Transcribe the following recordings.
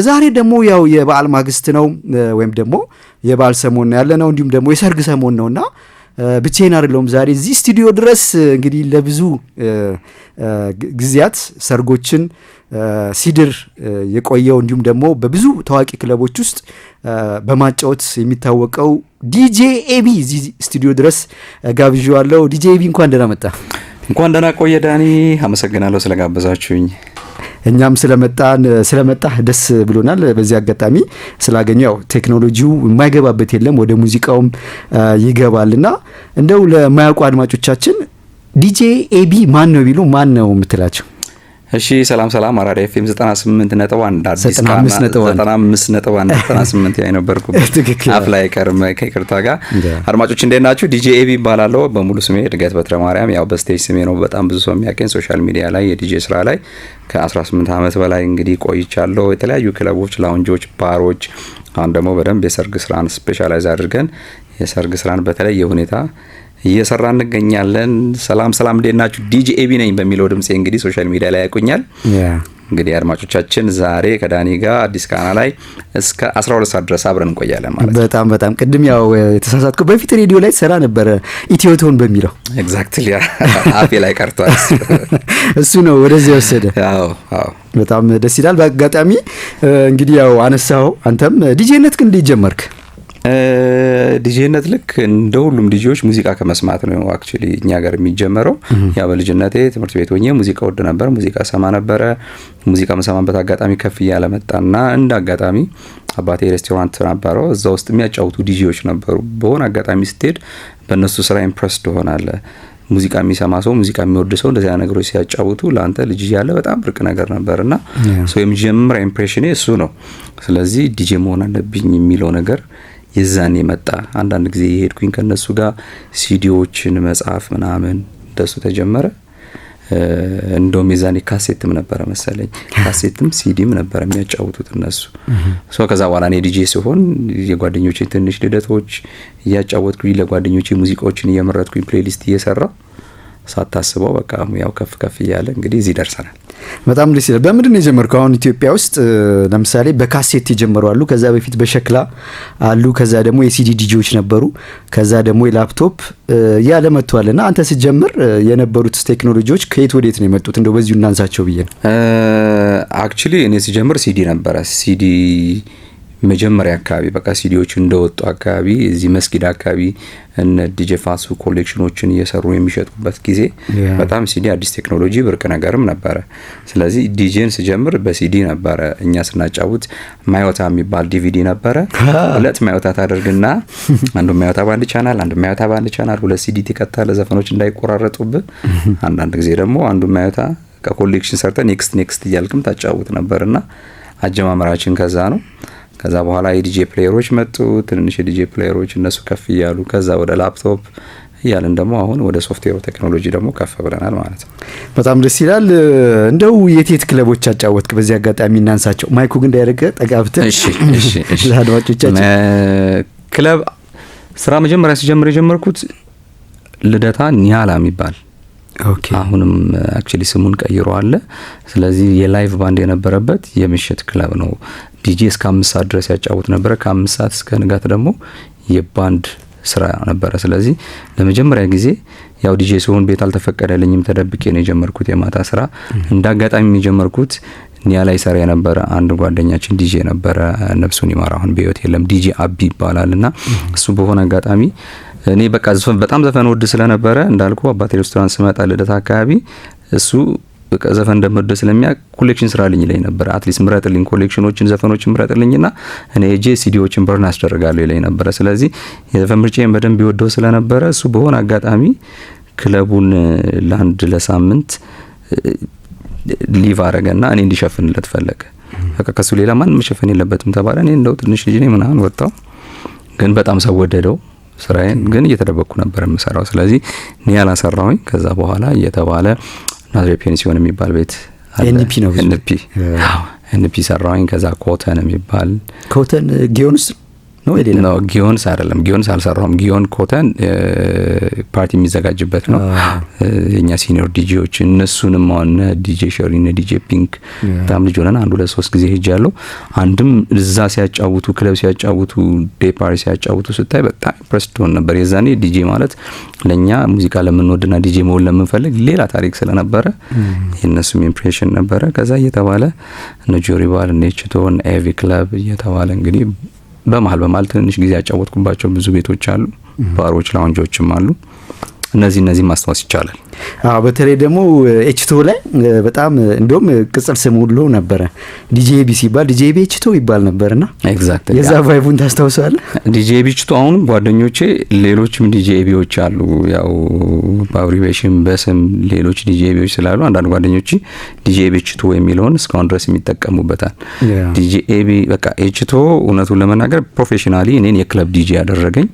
ዛሬ ደግሞ ያው የበዓል ማግስት ነው ወይም ደግሞ የበዓል ሰሞን ያለ ነው እንዲሁም ደግሞ የሰርግ ሰሞን ነውና ብቻዬን አይደለሁም ዛሬ እዚህ ስቱዲዮ ድረስ እንግዲህ ለብዙ ጊዜያት ሰርጎችን ሲድር የቆየው እንዲሁም ደግሞ በብዙ ታዋቂ ክለቦች ውስጥ በማጫወት የሚታወቀው ዲጄ ኤቢ እዚህ ስቱዲዮ ድረስ ጋብዣዋለሁ። ዲጄ ኤቢ እንኳን ደህና መጣ። እንኳን ደህና ቆየ ዳኒ፣ አመሰግናለሁ ስለጋበዛችሁኝ። እኛም ስለመጣህ ደስ ብሎናል። በዚህ አጋጣሚ ስላገኘው ያው ቴክኖሎጂው የማይገባበት የለም ወደ ሙዚቃውም ይገባልና እንደው ለማያውቁ አድማጮቻችን ዲጄ ኤቢ ማን ነው ቢሉ ማን ነው የምትላቸው? እሺ ሰላም አራዳ ኤፍኤም 98.1 አዲስ 95.1 98 ላይ ነበርኩበት አፍ ላይ ከርመ ከይቅርታ ጋር አድማጮች እንዴት ናችሁ? ዲጄ ኤቢ ይባላለሁ በሙሉ ስሜ እድገት በትረ ማርያም፣ ያው በስቴጅ ስሜ ነው በጣም ብዙ ሰው የሚያውቀኝ። ሶሻል ሚዲያ ላይ የዲጄ ስራ ላይ ከ18 ዓመት በላይ እንግዲህ ቆይቻለሁ። የተለያዩ ክለቦች፣ ላውንጆች፣ ባሮች፣ አሁን ደግሞ በደንብ የሰርግ ስራን ስፔሻላይዝ አድርገን የሰርግ ስራን በተለየ ሁኔታ እየሰራ እንገኛለን። ሰላም እንዴት ናችሁ? ዲጄ ኤቢ ነኝ በሚለው ድምጼ እንግዲህ ሶሻል ሚዲያ ላይ ያውቁኛል። እንግዲህ አድማጮቻችን ዛሬ ከዳኒ ጋር አዲስ ቃና ላይ እስከ 12 ሰዓት ድረስ አብረን እንቆያለን ማለት ነው። በጣም ቅድም ያው የተሳሳትኩ በፊት ሬዲዮ ላይ ሰራ ነበር ኢትዮቶን በሚለው ኤግዛክትሊ አፌ ላይ ቀርቷል። እሱ ነው ወደዚህ ወሰደ። አዎ በጣም ደስ ይላል። በአጋጣሚ እንግዲህ ያው አነሳው አንተም ዲጄነት ግን እንዴት ጀመርክ? ዲጄነት ልክ እንደ ሁሉም ዲጄዎች ሙዚቃ ከመስማት ነው አክቹሊ እኛ ጋር የሚጀመረው። ያ በልጅነቴ ትምህርት ቤት ሆኜ ሙዚቃ ወድ ነበር፣ ሙዚቃ ሰማ ነበረ። ሙዚቃ መሰማበት አጋጣሚ ከፍ እያለ መጣና እንደ አጋጣሚ አባቴ ሬስቶራንት ነበረው፣ እዛ ውስጥ የሚያጫውቱ ዲጄዎች ነበሩ። በሆነ አጋጣሚ ስትሄድ በእነሱ ስራ ኢምፕረስድ ትሆናለህ። ሙዚቃ የሚሰማ ሰው ሙዚቃ የሚወድ ሰው እንደዚህ አይነት ነገሮች ሲያጫውቱ ለአንተ ልጅ ያለ በጣም ብርቅ ነገር ነበርና ሰው የመጀመሪያ ኢምፕሬሽኔ እሱ ነው። ስለዚህ ዲጄ መሆን አለብኝ የሚለው ነገር የዛኔ መጣ። አንዳንድ ጊዜ የሄድኩኝ ከነሱ ጋር ሲዲዎችን መጻፍ ምናምን እንደሱ ተጀመረ። እንደውም የዛኔ ካሴትም ነበረ መሰለኝ፣ ካሴትም ሲዲም ነበረ የሚያጫውቱት እነሱ። ከዛ በኋላ እኔ ዲጄ ሲሆን የጓደኞቼን ትንሽ ልደቶች እያጫወትኩኝ ለጓደኞቼ ሙዚቃዎችን እየመረጥኩኝ ፕሌሊስት እየሰራው ሳታስበው በቃ ያው ከፍ እያለ እንግዲህ እዚህ ደርሰናል። በጣም ደስ ይላል። በምንድን ነው የጀመርከው? አሁን ኢትዮጵያ ውስጥ ለምሳሌ በካሴት የጀመሩ አሉ፣ ከዛ በፊት በሸክላ አሉ፣ ከዛ ደግሞ የሲዲ ዲጂዎች ነበሩ፣ ከዛ ደግሞ የላፕቶፕ ያለ መጥቷልና አንተ ስትጀምር የነበሩት ቴክኖሎጂዎች ከየት ወዴት ነው የመጡት? እንደው በዚሁ እናንሳቸው ብዬ ነው። አክቹሊ እኔ ሲጀምር ሲዲ ነበረ። ሲዲ መጀመሪያ አካባቢ በቃ ሲዲዎች እንደወጡ አካባቢ እዚህ መስጊድ አካባቢ እነ ዲጄ ፋሱ ኮሌክሽኖችን እየሰሩ የሚሸጡበት ጊዜ በጣም ሲዲ አዲስ ቴክኖሎጂ ብርቅ ነገርም ነበረ። ስለዚህ ዲጄን ስጀምር በሲዲ ነበረ። እኛ ስናጫውት ማዮታ የሚባል ዲቪዲ ነበረ። ሁለት ማዮታ ታደርግና አንዱ ማዮታ ባንድ ቻናል፣ አንዱ ማዮታ ባንድ ቻናል፣ ሁለት ሲዲ ትከታለ ዘፈኖች እንዳይቆራረጡብህ። አንዳንድ ጊዜ ደግሞ አንዱ ማዮታ ከኮሌክሽን ሰርተ ኔክስት እያልክም ታጫውት ነበርና አጀማመራችን ከዛ ነው። ከዛ በኋላ የዲጄ ፕሌየሮች መጡ፣ ትንንሽ የዲጄ ፕሌየሮች እነሱ ከፍ እያሉ ከዛ ወደ ላፕቶፕ እያልን ደግሞ አሁን ወደ ሶፍትዌር ቴክኖሎጂ ደግሞ ከፍ ብለናል ማለት ነው። በጣም ደስ ይላል። እንደው የቴት ክለቦች አጫወትክ? በዚህ አጋጣሚ እናንሳቸው። ማይኩ ግን እንዳይረገ ጠጋብተ። እሺ ለአድማጮቻችን ክለብ ስራ መጀመሪያ ሲጀምር የጀመርኩት ልደታ ኒያላ የሚባል አሁንም አክቹሊ ስሙን ቀይሯል። ስለዚህ የላይቭ ባንድ የነበረበት የምሽት ክለብ ነው። ዲጄ እስከ 5 ሰዓት ድረስ ያጫውት ነበር። ከ5 ሰዓት እስከ ንጋት ደግሞ የባንድ ስራ ነበረ። ስለዚህ ለመጀመሪያ ጊዜ ያው ዲጄ ሲሆን ቤት አልተፈቀደልኝም፣ ተደብቄ ነው የጀመርኩት የማታ ስራ። እንዳጋጣሚ የጀመርኩት ኒያላ ይሰራ የነበረ አንድ ጓደኛችን ዲጄ ነበረ፣ ነፍሱን ይማር አሁን በህይወት የለም፣ ዲጄ አቢ ይባላልና እሱ በሆነ አጋጣሚ እኔ በቃ በጣም ዘፈን ወድ ስለነበረ እንዳልኩ አባቴ ሬስቶራንት ስመጣ ልደታ አካባቢ እሱ በቃ ዘፈን እንደምወድ ስለሚያውቅ ኮሌክሽን ስራልኝ ላይ ነበር። አትሊስት ምረጥልኝ ኮሌክሽኖችን ዘፈኖችን ምረጥልኝና እኔ ሲዲዎችን በርን አስደርጋለሁ ላይ ነበር። ስለዚህ የዘፈን ምርጫዬን በደንብ ይወደው ስለነበረ እሱ በሆነ አጋጣሚ ክለቡን ለአንድ ለሳምንት ሊቭ አረገና እኔ እንዲሸፍንለት ፈለገ። በቃ ከሱ ሌላ ማንም መሸፈን የለበትም ተባለ። እኔ እንደው ትንሽ ልጅ ነኝ ምናምን ወጣው፣ ግን በጣም ሰው ወደደው ስራዬን። ግን እየተደበቅኩ ነበር የምሰራው። ስለዚህ ኒያላ ሰራሁኝ። ከዛ በኋላ እየተባለ ናዝሬት ፔንሲዮን የሚባል ቤት ኤንፒ ነው ኤንፒ ሰራሁኝ። ከዛ ኮተን የሚባል ኮተን ጊዮንስ ነው አይደለም? ነው ጊዮንስ አይደለም። ጊዮንስ አልሰራሁም። ጊዮን ኮተን ፓርቲ የሚዘጋጅበት ነው። የኛ ሲኒየር ዲጄዎች እነሱንም አሁን ዲጄ ሸሪን ዲጄ ፒንክ በጣም ልጅ ሆነን 1-2-3 ጊዜ ሄጃለሁ። አንድም እዛ ሲያጫውቱ ክለብ ሲያጫውቱ ዴይ ፓርቲ ሲያጫውቱ ስታይ በጣም ኢምፕረስድ ሆን ነበር። የዛኔ ዲጄ ማለት ለኛ ሙዚቃ ለምንወድና ዲጄ መሆን ለምንፈልግ ሌላ ታሪክ ስለነበረ የነሱም ኢምፕሬሽን ነበረ። ከዛ እየተባለ እነ ጆሪባል እነ ችቶን ኤቪ ክለብ እየተባለ እንግዲህ በመሀል ትንሽ ጊዜ ያጫወትኩባቸው ብዙ ቤቶች አሉ፣ ባሮች፣ ላውንጆችም አሉ። እነዚህ ማስታወስ ይቻላል። በተለይ ደግሞ ኤችቶ ላይ በጣም እንደውም ቅጽል ስም ሁሉ ነበረ ዲጄቢ ሲባል ዲጄቢ ኤችቶ ይባል ነበርና ኤግዛክትሊ የዛ ቫይቡን ታስታውሳለህ? ዲጄቢ ኤችቶ አሁንም ጓደኞቼ ሌሎችም ዲጄቢዎች አሉ። ያው በአብሪቬሽን በስም ሌሎች ዲጄቢዎች ስላሉ አንዳንድ ጓደኞቼ ዲጄቢ ኤችቶ የሚለውን እስካሁን ድረስ የሚጠቀሙበታል። ዲጄቢ በቃ ኤችቶ እውነቱን ለመናገር ፕሮፌሽናሊ እኔን የክለብ ዲጄ ያደረገኝ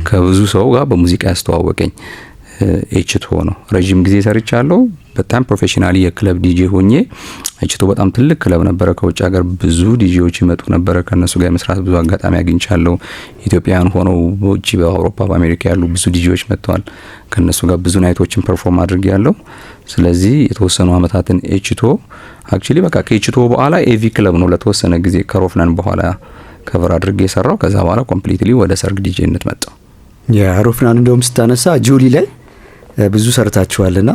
ከብዙ ሰው ጋር በሙዚቃ ያስተዋወቀኝ ኤችቶ ነው። ረጅም ጊዜ ሰርቻለሁ። በጣም ፕሮፌሽናሊ የክለብ ዲጄ ሆኜ ኤችቶ በጣም ትልቅ ክለብ ነበረ። ከውጭ ሀገር ብዙ ዲጄዎች ይመጡ ነበረ። ከነሱ ጋር መስራት ብዙ አጋጣሚ አግኝቻለሁ። ኢትዮጵያውያን ሆነው በውጭ በአውሮፓ በአሜሪካ ያሉ ብዙ ዲጄዎች መጥተዋል። ከነሱ ጋር ብዙ ናይቶችን ፐርፎርም አድርጌያለሁ። ስለዚህ የተወሰኑ አመታትን ኤችቶ አክቹሊ በቃ ከኤችቶ በኋላ ኤቪ ክለብ ነው ለተወሰነ ጊዜ ከሮፍናን በኋላ ከቨር አድርጌ የሰራው። ከዛ በኋላ ኮምፕሊትሊ ወደ ሰርግ ዲጄነት መጣሁ። ሮፍናን እንደውም ስታነሳ ጆሊ ላይ ብዙ ሰርታችኋልና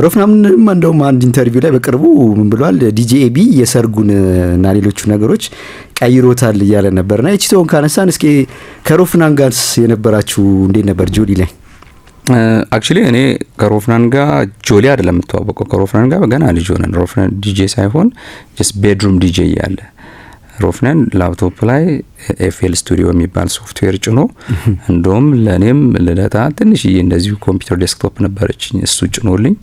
ሮፍናንም እንደውም አንድ ኢንተርቪው ላይ በቅርቡ ምን ብሏል? ዲጄ ኤቢ የሰርጉን እና ሌሎቹ ነገሮች ቀይሮታል እያለ ነበርና ኤችቶን ካነሳን እስኪ ከሮፍናን ጋርስ የነበራችሁ እንዴት ነበር ጆሊ ላይ? አክቹሊ እኔ ከሮፍናን ጋር ጆሊ አይደለም የምተዋወቀው። ከሮፍናን ጋር ገና ልጅ ሆነን ሮፍናን ዲጄ ሳይሆን ጀስት ቤድሩም ዲጄ እያለ ሮፍናን ላፕቶፕ ላይ ኤፍኤል ስቱዲዮ የሚባል ሶፍትዌር ጭኖ እንደውም ለኔም ልደታ ትንሽዬ እንደዚሁ ኮምፒውተር ዴስክቶፕ ነበረችኝ እሱ ጭኖልኝ።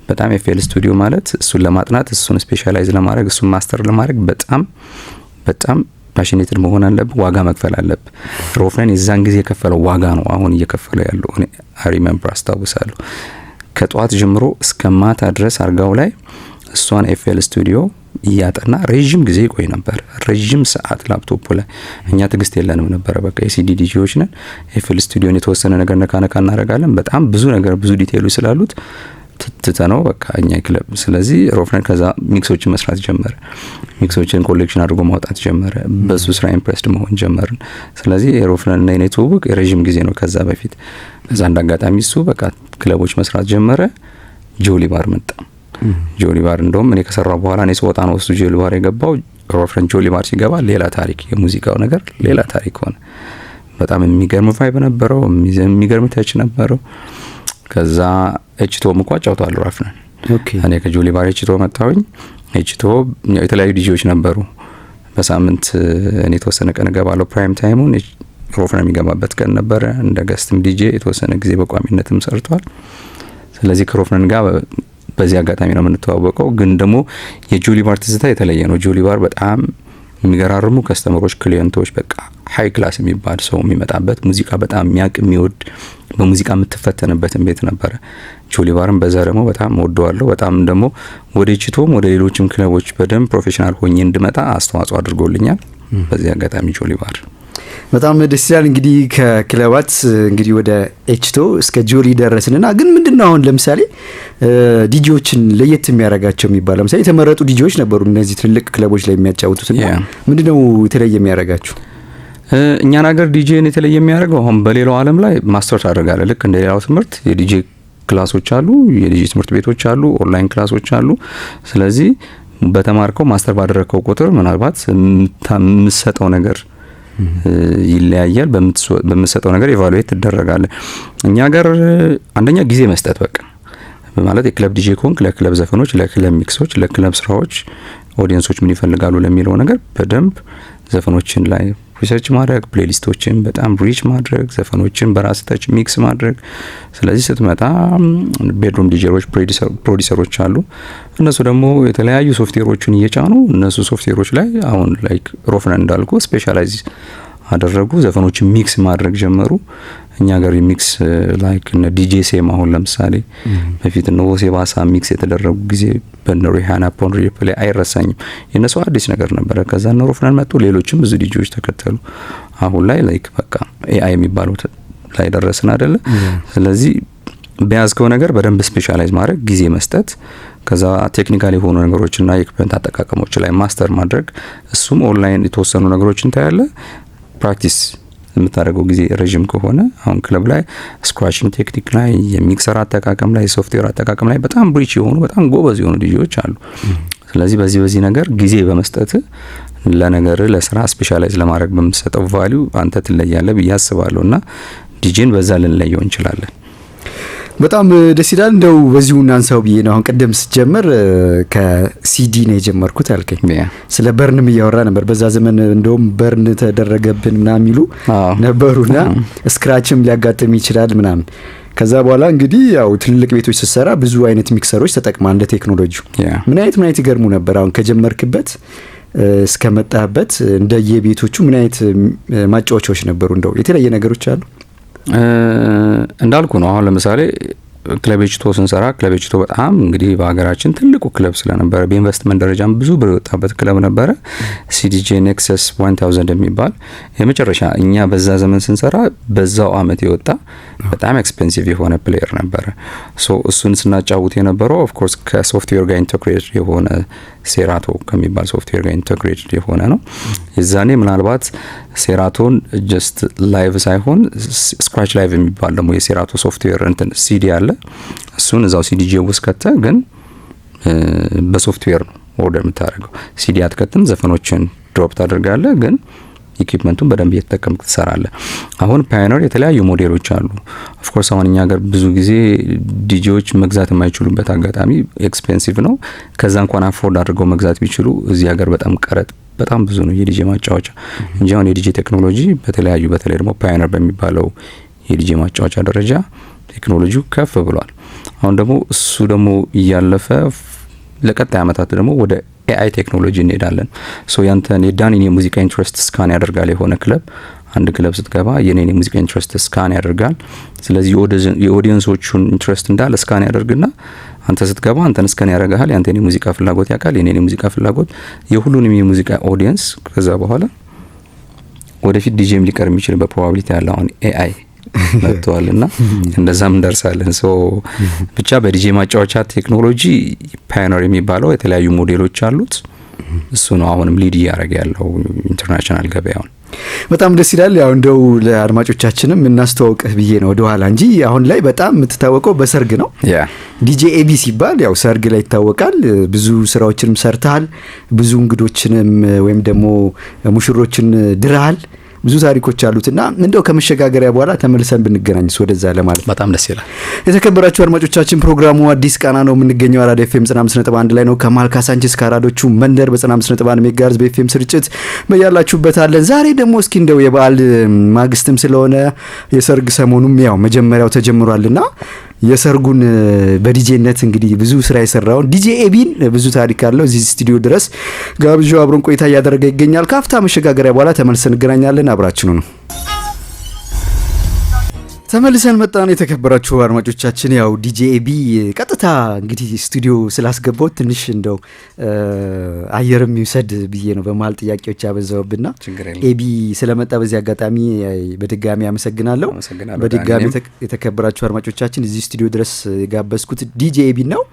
በጣም ኤፍኤል ስቱዲዮ ማለት እሱን ለማጥናት እሱን ስፔሻላይዝ ለማድረግ እሱን ማስተር ለማድረግ በጣም ፓሽኔትድ መሆን አለብህ፣ ዋጋ መክፈል አለብህ። ሮፍናን የዛን ጊዜ የከፈለው ዋጋ ነው አሁን እየከፈለው ያለው። እኔ ሪሜምበር አስታውሳለሁ ከጧት ጀምሮ እስከ ማታ ድረስ አርጋው ላይ እሷን ኤፍኤል ስቱዲዮ እያጠና ረጅም ጊዜ ቆይ ነበር። ረጅም ሰዓት ላፕቶፕ ላይ እኛ ትግስት የለንም ነበር። በቃ የሲዲ ዲጂዎች ነን። ኤፍኤል ስቱዲዮን የተወሰነ ነገር ነካ እናደርጋለን። በጣም ብዙ ነገር ብዙ ዲቴይሎች ስላሉት ትተነው በቃ እኛ ክለብ። ስለዚህ ሮፍናን ከዛ ሚክሶችን መስራት ጀመረ። ሚክሶችን ኮሌክሽን አድርጎ ማውጣት ጀመረ። በሱ ስራ ኢምፕሬስድ መሆን ጀመርን። ስለዚህ ሮፍናን እና የኔ ትውውቅ የረጅም ጊዜ ነው። ከዛ በፊት ከዛ እንዳጋጣሚ እሱ በቃ ክለቦች መስራት ጀመረ። ጆሊ ባር መጣ። ጆሊ ባር እንደውም እኔ ከሰራው በኋላ እኔ ስወጣ ነው እሱ ጆሊ ባር የገባው። ሮፍናን ጆሊ ባር ሲገባ ሌላ ታሪክ፣ የሙዚቃው ነገር ሌላ ታሪክ ሆነ። በጣም የሚገርም ቫይብ ነበረው፣ የሚገርም ተች ነበረው። ከዛ ኤችቶ መቋጫውታል ሮፍናን። እኔ ከጆሊ ባር ኤችቶ መጣሁኝ። ኤችቶ የተለያዩ ዲጂዎች ነበሩ። በሳምንት እኔ የተወሰነ ቀን እገባለሁ። ፕራይም ታይሙን ሮፍናን የሚገባበት ቀን ነበረ። እንደ ገስትም ዲጄ የተወሰነ ጊዜ በቋሚነትም ሰርቷል። ስለዚህ ከሮፍናን ጋር በዚህ አጋጣሚ ነው የምንተዋወቀው። ግን ደግሞ የጆሊ ባር ትዝታ የተለየ ነው። ጆሊ ባር በጣም የሚገራርሙ ከስተመሮች፣ ክሊየንቶች፣ በቃ ሃይ ክላስ የሚባል ሰው የሚመጣበት ሙዚቃ በጣም የሚያውቅ የሚወድ በሙዚቃ የምትፈተንበትን ቤት ነበረ። ጆሊ ባርን በዛ ደግሞ በጣም ወደዋለሁ። በጣም ደግሞ ወደ ኤችቶም ወደ ሌሎችም ክለቦች በደንብ ፕሮፌሽናል ሆኜ እንድመጣ አስተዋጽኦ አድርጎልኛል። በዚህ አጋጣሚ ጆሊ ባር በጣም ደስ ይላል። እንግዲህ ከክለባት እንግዲህ ወደ ኤችቶ እስከ ጆሊ ደረስንና ግን ምንድነው አሁን ለምሳሌ ዲጂዎችን ለየት የሚያረጋቸው የሚባል ለምሳሌ የተመረጡ ዲጂዎች ነበሩ እነዚህ ትልልቅ ክለቦች ላይ የሚያጫውቱትና ምንድነው የተለየ የሚያረጋቸው? እኛን ሀገር ዲጂን የተለየ የሚያደርገው አሁን በሌላው ዓለም ላይ ማስተር ታደርጋለህ። ልክ እንደ ሌላው ትምህርት የዲጂ ክላሶች አሉ፣ የዲጂ ትምህርት ቤቶች አሉ፣ ኦንላይን ክላሶች አሉ። ስለዚህ በተማርከው ማስተር ባደረከው ቁጥር ምናልባት የምትሰጠው ነገር ይለያያል። በምትሰጠው ነገር ኢቫሉዌት ትደረጋለህ። እኛ ሀገር አንደኛ ጊዜ መስጠት በቃ ማለት የክለብ ዲጄ ኮንክ ለክለብ ዘፈኖች፣ ለክለብ ሚክሶች፣ ለክለብ ስራዎች ኦዲየንሶች ምን ይፈልጋሉ ለሚለው ነገር በደንብ ዘፈኖችን ላይ ሪሰርች ማድረግ፣ ፕሌሊስቶችን በጣም ሪች ማድረግ፣ ዘፈኖችን በራስ ተች ሚክስ ማድረግ። ስለዚህ ስትመጣ ቤድሩም ዲጄዎች ፕሮዲሰሮች አሉ። እነሱ ደግሞ የተለያዩ ሶፍትዌሮችን እየጫኑ እነሱ ሶፍትዌሮች ላይ አሁን ላይክ ሮፍናን እንዳልኩ ስፔሻላይዝ አደረጉ። ዘፈኖችን ሚክስ ማድረግ ጀመሩ። እኛ ጋር ሚክስ ላይክ እነ ዲጄ ሴም አሁን ለምሳሌ በፊት እነ ሆሴ ባሳ ሚክስ የተደረጉ ጊዜ በነ ሪሃና ፖን ሪፕሌይ አይረሳኝም። የነሱ አዲስ ነገር ነበረ። ከዛ እነ ሮፍናን መጡ፣ ሌሎችም ብዙ ዲጄዎች ተከተሉ። አሁን ላይ ላይክ በቃ ኤአይ የሚባለው ላይ ደረስን አይደለ? ስለዚህ በያዝከው ነገር በደንብ ስፔሻላይዝ ማድረግ፣ ጊዜ መስጠት፣ ከዛ ቴክኒካል የሆኑ ነገሮችና የኢኩፕመንት አጠቃቀሞች ላይ ማስተር ማድረግ። እሱም ኦንላይን የተወሰኑ ነገሮችን ታያለ። ፕራክቲስ የምታደርገው ጊዜ ረጅም ከሆነ አሁን ክለብ ላይ ስክራችንግ ቴክኒክ ላይ፣ የሚክሰር አጠቃቀም ላይ፣ ሶፍትዌር አጠቃቀም ላይ በጣም ብሪች የሆኑ በጣም ጎበዝ የሆኑ ልጆች አሉ። ስለዚህ በዚህ ነገር ጊዜ በመስጠት ለነገር ለስራ ስፔሻላይዝ ለማድረግ በምትሰጠው ቫልዩ አንተ ትለያለህ ብዬ አስባለሁ። እና ዲጄን በዛ ልንለየው እንችላለን። በጣም ደስ ይላል። እንደው በዚሁ እናንሳው ብዬ ነው። አሁን ቅድም ስትጀምር ከሲዲ ነው የጀመርኩት አልከኝ። ስለ በርንም እያወራ ነበር። በዛ ዘመን እንደውም በርን ተደረገብን ምናምን የሚሉ ነበሩና ስክራችም ሊያጋጥም ይችላል ምናምን። ከዛ በኋላ እንግዲህ ያው ትልልቅ ቤቶች ስትሰራ ብዙ አይነት ሚክሰሮች ተጠቅማ እንደ ቴክኖሎጂው ምን አይነት ይገርሙ ነበር። አሁን ከጀመርክበት እስከመጣህበት እንደየቤቶቹ ምን አይነት ማጫወቻዎች ነበሩ? እንደው የተለየ ነገሮች አሉ? እንዳልኩ ነው። አሁን ለምሳሌ ክለቤችቶ ስንሰራ ክለቤችቶ በጣም እንግዲህ በሀገራችን ትልቁ ክለብ ስለነበረ በኢንቨስትመንት ደረጃም ብዙ ብር የወጣበት ክለብ ነበረ። ሲዲጄ ኔክሰስ 1000 የሚባል የመጨረሻ እኛ በዛ ዘመን ስንሰራ በዛው አመት የወጣ በጣም ኤክስፔንሲቭ የሆነ ፕሌየር ነበረ። ሶ እሱን ስናጫውት የነበረው ኦፍ ኮርስ ከሶፍትዌር ጋር ኢንተግሬት የሆነ ሴራቶ ከሚባል ሶፍትዌር ጋር ኢንተግሬት የሆነ ነው። የዛኔ ምናልባት ሴራቶን ጀስት ላይቭ ሳይሆን ስክራች ላይቭ የሚባል ደግሞ የሴራቶ ሶፍትዌር እንትን ሲዲ አለ። እሱን እዛው ሲዲጄ ውስጥ ከተ ግን በሶፍትዌር ነው ኦርደር የምታደርገው። ሲዲ አትከትም፣ ዘፈኖችን ድሮፕ ታደርጋለህ ግን ኢኩፕመንቱን በደንብ እየተጠቀምክ ትሰራለህ። አሁን ፓዮኒር የተለያዩ ሞዴሎች አሉ። ኦፍ ኮርስ አሁን እኛ ጋር ብዙ ጊዜ ዲጄዎች መግዛት የማይችሉበት አጋጣሚ ኤክስፔንሲቭ ነው። ከዛ እንኳን አፎርድ አድርገው መግዛት ቢችሉ እዚህ ሀገር በጣም ቀረጥ በጣም ብዙ ነው የዲጄ ማጫወቻ እንጂ አሁን የዲጄ ቴክኖሎጂ በተለያዩ በተለይ ደግሞ ፓዮኒር በሚባለው የዲጄ ማጫወቻ ደረጃ ቴክኖሎጂው ከፍ ብሏል። አሁን ደግሞ እሱ ደግሞ እያለፈ ለቀጣይ አመታት ደግሞ ወደ ኤአይ ቴክኖሎጂ እንሄዳለን። ሶ ያንተን የዳኒን የሙዚቃ ኢንትረስት ስካን ያደርጋል። የሆነ ክለብ አንድ ክለብ ስትገባ የኔን የሙዚቃ ኢንትረስት ስካን ያደርጋል። ስለዚህ የኦዲየንሶቹን ኢንትረስት እንዳለ ስካን ያደርግና አንተ ስትገባ አንተን ስካን ያደርጋል። ያንተን የሙዚቃ ፍላጎት ያውቃል፣ የኔን የሙዚቃ ፍላጎት፣ የሁሉንም የሙዚቃ ኦዲየንስ። ከዛ በኋላ ወደፊት ዲጄም ሊቀር የሚችልበት ፕሮባቢሊቲ ያለ አሁን ኤአይ መጥቷልና እንደዛም እንደርሳለን። ሶ ብቻ በዲጄ ማጫወቻ ቴክኖሎጂ ፓዮኒር የሚባለው የተለያዩ ሞዴሎች አሉት። እሱ ነው አሁንም ሊድ እያደረገ ያለው ኢንተርናሽናል ገበያውን። በጣም ደስ ይላል። ያው እንደው ለአድማጮቻችንም እናስተዋውቅህ ብዬ ነው ወደኋላ እንጂ አሁን ላይ በጣም የምትታወቀው በሰርግ ነው። ዲጄ ኤቢ ሲባል ያው ሰርግ ላይ ይታወቃል። ብዙ ስራዎችንም ሰርተሃል፣ ብዙ እንግዶችንም ወይም ደግሞ ሙሽሮችን ድረሃል። ብዙ ታሪኮች አሉትና እንደው ከመሸጋገሪያ በኋላ ተመልሰን ብንገናኝስ ወደዛ ለማለት በጣም ደስ ይላል። የተከበራችሁ አድማጮቻችን ፕሮግራሙ አዲስ ቃና ነው። የምንገኘው አራዳ ኤፍኤም 95.1 ላይ ነው። ከማል ካሳንቺስ ከአራዶቹ መንደር በ95.1 ሜጋሄርዝ በኤፍኤም ስርጭት በያላችሁበት አለን። ዛሬ ደግሞ እስኪ እንደው የበዓል ማግስትም ስለሆነ የሰርግ ሰሞኑም ያው መጀመሪያው ተጀምሯልና የሰርጉን በዲጄነት እንግዲህ ብዙ ስራ የሰራውን ዲጄ ኤቢን ብዙ ታሪክ አለው እዚህ ስቱዲዮ ድረስ ጋብጆ አብሮን ቆይታ እያደረገ ይገኛል። ካፍታ መሸጋገሪያ በኋላ ተመልሰን እንገናኛለን። አብራችኑ ነው። ተመልሰን መጣን። የተከበራችሁ አድማጮቻችን ያው ዲጄ ኤቢ ቀጥታ እንግዲህ ስቱዲዮ ስላስገባው ትንሽ እንደው አየርም ይውሰድ ብዬ ነው በመሀል ጥያቄዎች ያበዛውብና ኤቢ ስለመጣ በዚህ አጋጣሚ በድጋሚ አመሰግናለሁ። በድጋሚ የተከበራችሁ አድማጮቻችን እዚህ ስቱዲዮ ድረስ የጋበዝኩት ዲጄ ኤቢ ነው።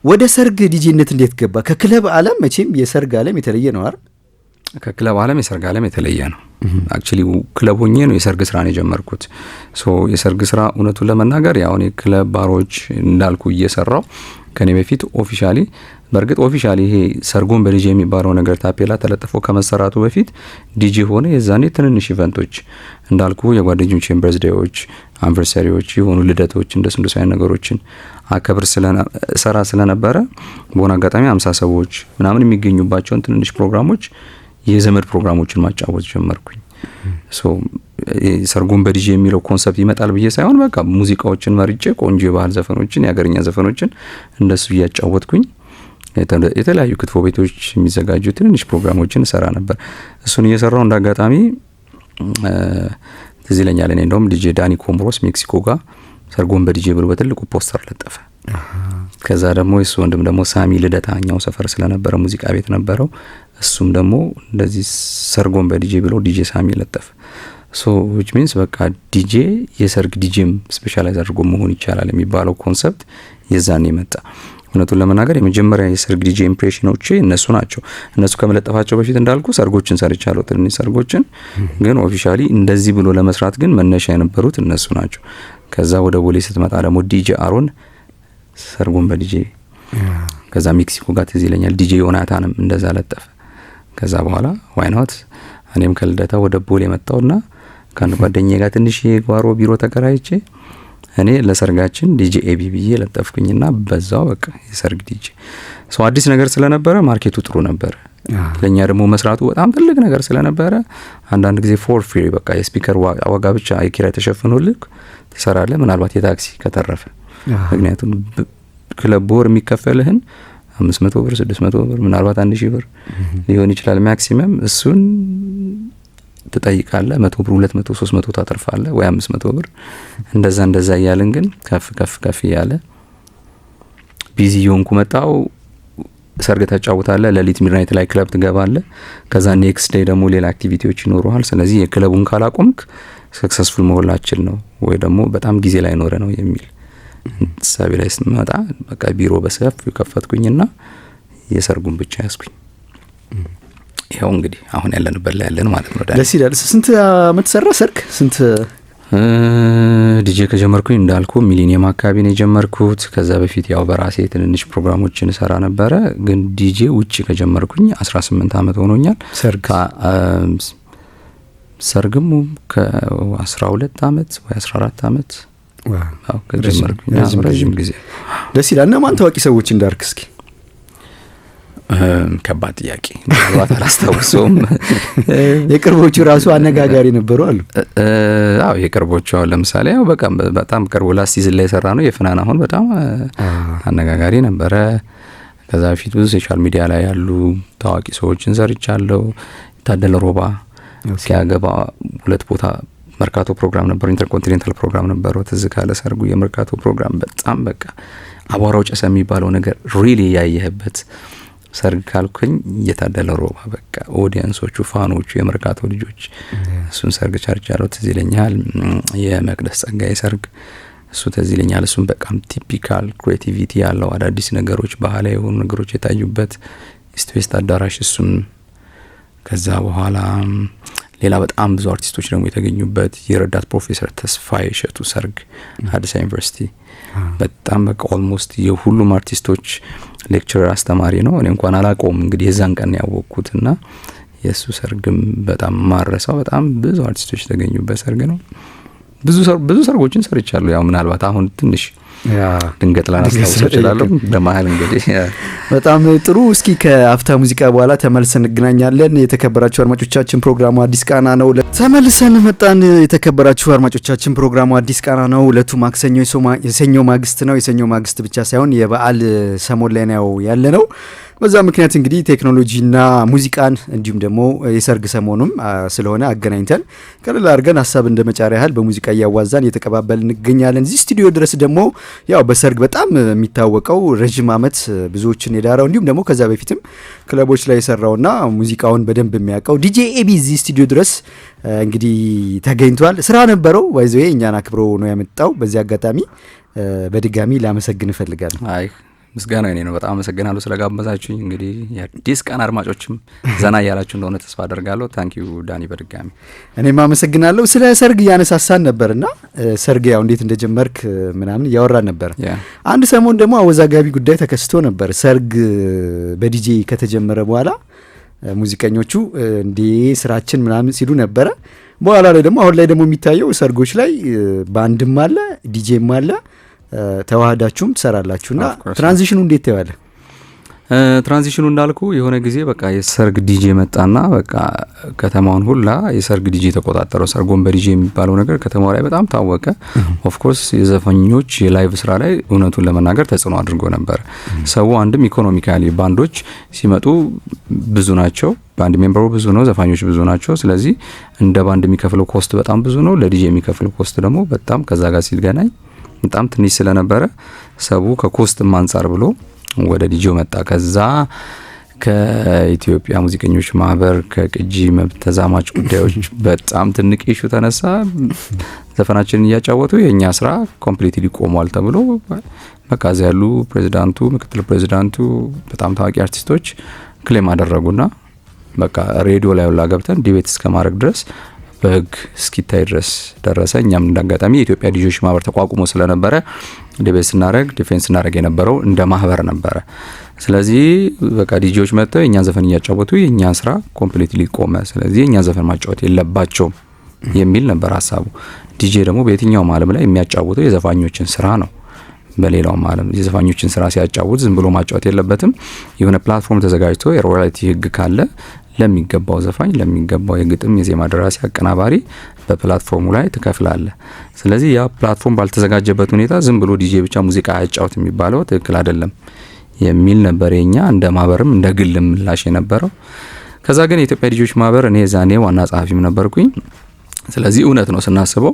ወደ ሰርግ ዲጄነት እንዴት ገባ? ከክለብ ዓለም መቼም የሰርግ ዓለም የተለየ ነው አይደል? ከክለብ ዓለም የሰርግ ዓለም የተለየ ነው። አክቹሊ ክለብ ሆኜ ነው የሰርግ ስራን የጀመርኩት። ሶ የሰርግ ስራ እውነቱን ለመናገር ያው እኔ ክለብ ባሮች እንዳልኩ እየሰራው ከኔ በፊት ኦፊሻሊ በርግጥ ኦፊሻሊ ይሄ ሰርጉን በዲጄ የሚባለው ነገር ታፔላ ተለጥፎ ከመሰራቱ በፊት ዲጄ ሆነ የዛኔ ትንንሽ ኢቨንቶች እንዳልኩ የጓደኞቼን በርዝዴዎች፣ አንቨርሰሪዎች፣ የሆኑ ልደቶች እንደሱ አይነት ነገሮችን አከብር ሰራ ስለነበረ በሆነ አጋጣሚ 50 ሰዎች ምናምን የሚገኙባቸውን ትንንሽ ፕሮግራሞች የዘመድ ፕሮግራሞችን ማጫወት ጀመርኩኝ። ሶ ሰርጉን በዲጄ የሚለው ኮንሰፕት ይመጣል ብዬ ሳይሆን በቃ ሙዚቃዎችን መርጬ ቆንጆ የባህል ዘፈኖችን የሀገርኛ ዘፈኖችን እንደሱ እያጫወትኩኝ የተለያዩ ክትፎ ቤቶች የሚዘጋጁ ትንንሽ ፕሮግራሞችን ሰራ ነበር። እሱን እየሰራው እንዳጋጣሚ ትዝ ይለኛል እኔ እንደውም ዲጄ ዳኒ ኮምብሮስ ሜክሲኮ ጋር ሰርጎን በዲጄ ብሎ በትልቁ ፖስተር ለጠፈ። ከዛ ደግሞ እሱ ወንድም ደግሞ ሳሚ ልደታኛው ሰፈር ስለነበረ ሙዚቃ ቤት ነበረው እሱም ደግሞ እንደዚህ ሰርጎን በዲጄ ብሎ ዲጄ ሳሚ ለጠፈ። ሶ which means በቃ ዲጄ የሰርግ ዲጄም ስፔሻላይዝ አድርጎ መሆን ይቻላል የሚባለው ኮንሰፕት የዛኔ መጣ። እውነቱን ለመናገር የመጀመሪያ የሰርግ ዲጄ ኢምፕሬሽኖቼ እነሱ ናቸው። እነሱ ከመለጠፋቸው በፊት እንዳልኩ ሰርጎችን ሰርቻለሁ፣ ትንሽ ሰርጎችን ግን ኦፊሻሊ እንደዚህ ብሎ ለመስራት ግን መነሻ የነበሩት እነሱ ናቸው። ከዛ ወደ ቦሌ ስትመጣ ደግሞ ዲጄ አሮን ሰርጎን በዲጄ ከዛ ሜክሲኮ ጋር ትዝ ይለኛል ዲጄ ዮናታንም እንደዛ ለጠፈ። ከዛ በኋላ ዋይ ኖት እኔም ከልደታ ወደ ቦሌ መጣውና ከአንድ ጓደኛዬ ጋር ትንሽ የጓሮ ቢሮ ተከራይቼ እኔ ለሰርጋችን ዲጄ ኤቢ ብዬ ለጠፍኩኝና በዛው በቃ የሰርግ ዲጄ ሰው አዲስ ነገር ስለነበረ ማርኬቱ ጥሩ ነበር። ለኛ ደግሞ መስራቱ በጣም ትልቅ ነገር ስለነበረ አንዳንድ ጊዜ ፎር ፍሪ በቃ የስፒከር ዋጋ ብቻ የኪራይ ተሸፍኖልክ ትሰራለህ፣ ምናልባት የታክሲ ከተረፈ። ምክንያቱም ክለብ ቦር የሚከፈልህን 500 ብር 600 ብር ምናልባት 1000 ብር ሊሆን ይችላል ማክሲመም። እሱን ትጠይቃለህ 100 ብር 200 300 ታተርፋለህ ወይ 500 ብር እንደዛ እያልን ግን ከፍ ያለ ቢዚ ዮንኩ መጣው። ሰርግ ተጫውታለህ፣ ለሊት ሚድናይት ላይ ክለብ ትገባለህ። ከዛ ኔክስት ዴይ ደግሞ ሌላ አክቲቪቲዎች ይኖሩሃል። ስለዚህ የክለቡን ካላቆምክ ሰክሰስፉል መሆናችን ነው ወይ ደግሞ በጣም ጊዜ ላይ ኖረ ነው የሚል ሳቢ ላይ ስመጣ በቃ ቢሮ በሰፊው ከፈትኩኝና የሰርጉን ብቻ ያስኩኝ። ያው እንግዲህ አሁን ያለንበት ላይ ያለን ማለት ነው። ደስ ይላል። ስንት አመት ሰራ ሰርግ? ስንት ዲጄ ከጀመርኩኝ እንዳልኩ ሚሊኒየም አካባቢ ነው የጀመርኩት። ከዛ በፊት ያው በራሴ ትንንሽ ፕሮግራሞችን ሰራ ነበረ። ግን ዲጄ ውጪ ከጀመርኩኝ 18 አመት ሆኖኛል። ሰርግም ከ12 አመት ወይ 14 አመት ዋው ከጀመርኩኝ ረጅም ጊዜ። ደስ ይላል። እና ማን ታዋቂ ሰዎች እንዳርክ እስኪ? ከባድ ጥያቄ ማለት አላስታውሰውም። የቅርቦቹ ራሱ አነጋጋሪ ነበሩ አሉ። አዎ የቅርቦቹ አሁን ለምሳሌ ያው በጣም ቅርቡ ላስት ሲዝን ላይ የሰራ ነው የፍናን አሁን በጣም አነጋጋሪ ነበረ። ከዛ በፊት ብዙ ሶሻል ሚዲያ ላይ ያሉ ታዋቂ ሰዎችን ሰርቻለሁ። ታደለ ሮባ ሲያገባ 2 ቦታ መርካቶ ፕሮግራም ነበር፣ ኢንተርኮንቲኔንታል ፕሮግራም ነበር። ትዝ ካለ ሰርጉ የመርካቶ ፕሮግራም በጣም በቃ አቧራው ጨሰ የሚባለው ነገር ሪሊ ያየህበት ሰርግ ካልኩኝ የታደለ ሮባ በቃ ኦዲየንሶቹ ፋኖቹ የመርካቶ ልጆች እሱን ሰርግ ቻርቻለው ትዝ ይለኛል። የመቅደስ ጸጋዬ ሰርግ እሱ ትዝ ይለኛል። እሱም በቃም ቲፒካል ክሬቲቪቲ ያለው አዳዲስ ነገሮች ባህላዊ የሆኑ ነገሮች የታዩበት ኢስት ዌስት አዳራሽ እሱም። ከዛ በኋላ ሌላ በጣም ብዙ አርቲስቶች ደግሞ የተገኙበት የረዳት ፕሮፌሰር ተስፋዬ እሸቱ ሰርግ አዲስ ዩኒቨርሲቲ በጣም በቃ ኦልሞስት የሁሉም አርቲስቶች ሌክቸረር አስተማሪ ነው። እኔ እንኳን አላውቀውም እንግዲህ የዛን ቀን ያወቅኩትና የሱ ሰርግም በጣም ማረሳው በጣም ብዙ አርቲስቶች የተገኙበት ሰርግ ነው። ብዙ ሰርጎችን ሰርቻለሁ። ያው ምናልባት አሁን ትንሽ ድንገት ላናስታውሰው እችላለሁ። በመሀል እንግዲህ በጣም ጥሩ። እስኪ ከአፍታ ሙዚቃ በኋላ ተመልሰን እንገናኛለን። የተከበራችሁ አድማጮቻችን ፕሮግራሙ አዲስ ቃና ነው። ተመልሰን መጣን። የተከበራችሁ አድማጮቻችን ፕሮግራሙ አዲስ ቃና ነው። ዕለቱ ማክሰኞ የሰኞ ማግስት ነው። የሰኞ ማግስት ብቻ ሳይሆን የበዓል ሰሞን ላይ ነው ያለ ነው። በዛ ምክንያት እንግዲህ ቴክኖሎጂና ሙዚቃን እንዲሁም ደግሞ የሰርግ ሰሞኑም ስለሆነ አገናኝተን ቀለል አድርገን ሀሳብ እንደመጫሪያ ያህል በሙዚቃ እያዋዛን እየተቀባበልን እንገኛለን። እዚህ ስቱዲዮ ድረስ ደግሞ ያው በሰርግ በጣም የሚታወቀው ረጅም አመት ብዙዎችን የዳራው እንዲሁም ደግሞ ከዛ በፊትም ክለቦች ላይ የሰራውና ሙዚቃውን በደንብ የሚያውቀው ዲጄ ኤቢ እዚህ ስቱዲዮ ድረስ እንግዲህ ተገኝቷል። ስራ ነበረው ወይዘው እኛን አክብሮ ነው ያመጣው። በዚህ አጋጣሚ በድጋሚ ላመሰግን እፈልጋለሁ። አይ ምስጋና እኔ ነው። በጣም አመሰግናለሁ ስለጋበዛችሁኝ። እንግዲህ የአዲስ ቃና አድማጮችም ዘና ያላችሁ እንደሆነ ተስፋ አደርጋለሁ። ታንክ ዩ ዳኒ በድጋሚ እኔም አመሰግናለሁ። ስለ ሰርግ ያነሳሳን ነበርና ሰርግ ያው እንዴት እንደጀመርክ ምናምን ያወራን ነበር። አንድ ሰሞን ደግሞ አወዛጋቢ ጉዳይ ተከስቶ ነበር። ሰርግ በዲጄ ከተጀመረ በኋላ ሙዚቀኞቹ እንዴ ስራችን ምናምን ሲሉ ነበረ። በኋላ ላይ ደግሞ አሁን ላይ ደግሞ የሚታየው ሰርጎች ላይ ባንድም አለ ዲጄም አለ ተዋህዳችሁም ትሰራላችሁና ትራንዚሽኑ እንዴት ታያለ? ትራንዚሽኑ እንዳልኩ የሆነ ጊዜ በቃ የሰርግ ዲጄ መጣና በቃ ከተማውን ሁላ የሰርግ ዲጄ ተቆጣጠረው። ሰርጎን በዲጄ የሚባለው ነገር ከተማው ላይ በጣም ታወቀ። ኦፍኮርስ የዘፋኞች የላይቭ ስራ ላይ እውነቱን ለመናገር ተጽዕኖ አድርጎ ነበር። ሰው አንድም ኢኮኖሚካሊ ባንዶች ሲመጡ ብዙ ናቸው፣ ባንድ ሜምበሩ ብዙ ነው፣ ዘፋኞች ብዙ ናቸው። ስለዚህ እንደ ባንድ የሚከፍለው ኮስት በጣም ብዙ ነው። ለዲጄ የሚከፍለው ኮስት ደግሞ በጣም ከዛ ጋር ሲገናኝ በጣም ትንሽ ስለነበረ ሰው ከኮስትም አንጻር ብሎ ወደ ዲጄው መጣ። ከዛ ከኢትዮጵያ ሙዚቀኞች ማህበር ከቅጂ መብት ተዛማች ጉዳዮች በጣም ትንቅ ኢሹ ተነሳ። ዘፈናችንን እያጫወቱ የኛ ስራ ኮምፕሊትሊ ቆሟል ተብሎ በቃ እዚያ ያሉ ፕሬዚዳንቱ፣ ምክትል ፕሬዚዳንቱ፣ በጣም ታዋቂ አርቲስቶች ክሌም አደረጉና በቃ ሬዲዮ ላይ ሁላ ገብተን ዲቤት እስከማድረግ ድረስ በህግ እስኪታይ ድረስ ደረሰ። እኛም እንዳጋጣሚ የኢትዮጵያ ዲጄዎች ማህበር ተቋቁሞ ስለነበረ ዲቤት ስናደርግ ዲፌንስ ስናደርግ የነበረው እንደ ማህበር ነበረ። ስለዚህ በቃ ዲጄዎች መጥተው የእኛን ዘፈን እያጫወቱ የእኛን ስራ ኮምፕሊትሊ ቆመ። ስለዚህ የእኛን ዘፈን ማጫወት የለባቸውም የሚል ነበር ሀሳቡ። ዲጄ ደግሞ በየትኛውም ዓለም ላይ የሚያጫውተው የዘፋኞችን ስራ ነው። በሌላውም ዓለም የዘፋኞችን ስራ ሲያጫውት ዝም ብሎ ማጫወት የለበትም። የሆነ ፕላትፎርም ተዘጋጅቶ የሮያልቲ ህግ ካለ ለሚገባው ዘፋኝ ለሚገባው የግጥም የዜማ ደራሲ አቀናባሪ በፕላትፎርሙ ላይ ትከፍላለ። ስለዚህ ያ ፕላትፎርም ባልተዘጋጀበት ሁኔታ ዝም ብሎ ዲጄ ብቻ ሙዚቃ ያጫውት የሚባለው ትክክል አይደለም የሚል ነበር የኛ እንደ ማህበርም እንደ ግልም ምላሽ የነበረው። ከዛ ግን የኢትዮጵያ ዲጄዎች ማህበር እኔ ዛኔ ዋና ጸሐፊም ነበርኩኝ። ስለዚህ እውነት ነው ስናስበው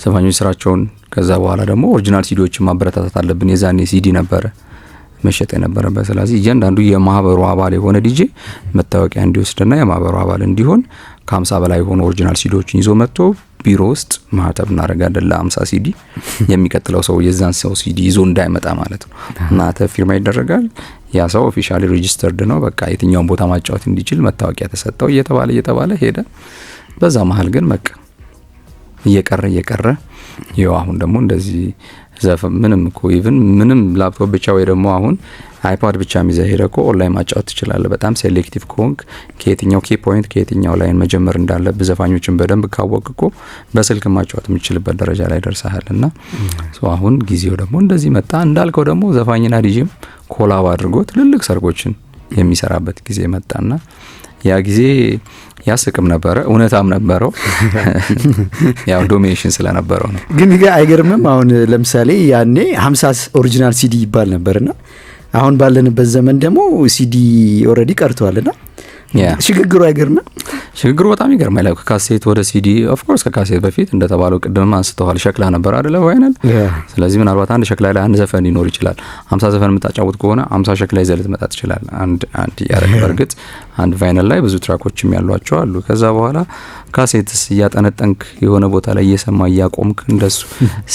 ዘፋኞች ስራቸውን ከዛ በኋላ ደግሞ ኦሪጂናል ሲዲዎችን ማበረታታት አለብን። የዛኔ ሲዲ ነበረ መሸጥ የነበረበት። ስለዚህ እያንዳንዱ የማህበሩ አባል የሆነ ዲጄ መታወቂያ እንዲወስድና የማህበሩ አባል እንዲሆን ከ50 በላይ የሆኑ ኦሪጂናል ሲዲዎችን ይዞ መጥቶ ቢሮ ውስጥ ማህተብ እናደርጋለን ለ50 ሲዲ። የሚቀጥለው ሰው የዛን ሰው ሲዲ ይዞ እንዳይመጣ ማለት ነው። ማህተብ ፊርማ ይደረጋል። ያ ሰው ኦፊሻሊ ሬጂስተርድ ነው። በቃ የትኛውን ቦታ ማጫወት እንዲችል መታወቂያ ተሰጠው እየተባለ ሄደ። በዛ መሀል ግን በቃ እየቀረ ይኸው አሁን ደግሞ እንደዚህ ዘፈን ምንም እኮ ኢቭን ምንም ላፕቶፕ ብቻ ወይ ደግሞ አሁን አይፓድ ብቻ ይዘህ ሄደህ እኮ ኦንላይን ማጫወት ትችላለህ። በጣም ሴሌክቲቭ ኮንክ ከየትኛው ኪ ፖይንት ከየትኛው ላይን መጀመር እንዳለብህ ዘፋኞችን በደንብ ካወቅ እኮ በስልክ ማጫወት የምችልበት ደረጃ ላይ ደርሰሃልና አሁን ጊዜው ደግሞ እንደዚህ መጣ። እንዳልከው ደግሞ ዘፋኝና ዲጄም ኮላብ አድርጎ ትልልቅ ሰርጎችን የሚሰራበት ጊዜ መጣና ያ ጊዜ ያስቅም ነበረ፣ እውነታም ነበረው። ያው ዶሚኔሽን ስለነበረው ነው። ግን አይገርምም? አሁን ለምሳሌ ያኔ 50 ኦሪጂናል ሲዲ ይባል ነበርና አሁን ባለንበት ዘመን ደግሞ ሲዲ ኦልሬዲ ቀርቷልና ሽግግሩ አይገርምም? ሽግግሩ በጣም ይገርማል። ከካሴት ወደ ሲዲ ኦፍ ኮርስ ከካሴት በፊት እንደተባለው ቅድም አንስተዋል ሸክላ ነበር አይደለ ቫይናል። ስለዚህ ምናልባት አንድ ሸክላ ላይ አንድ ዘፈን ሊኖር ይችላል። 50 ዘፈን የምታጫውት ከሆነ 50 ሸክላ ይዘህ ልትመጣ ትችላል። አንድ ያረክ በርግጥ አንድ ቫይናል ላይ ብዙ ትራኮችም ያሏቸው አሉ። ከዛ በኋላ ካሴትስ እያጠነጠንክ የሆነ ቦታ ላይ እየሰማ እያቆምክ እንደሱ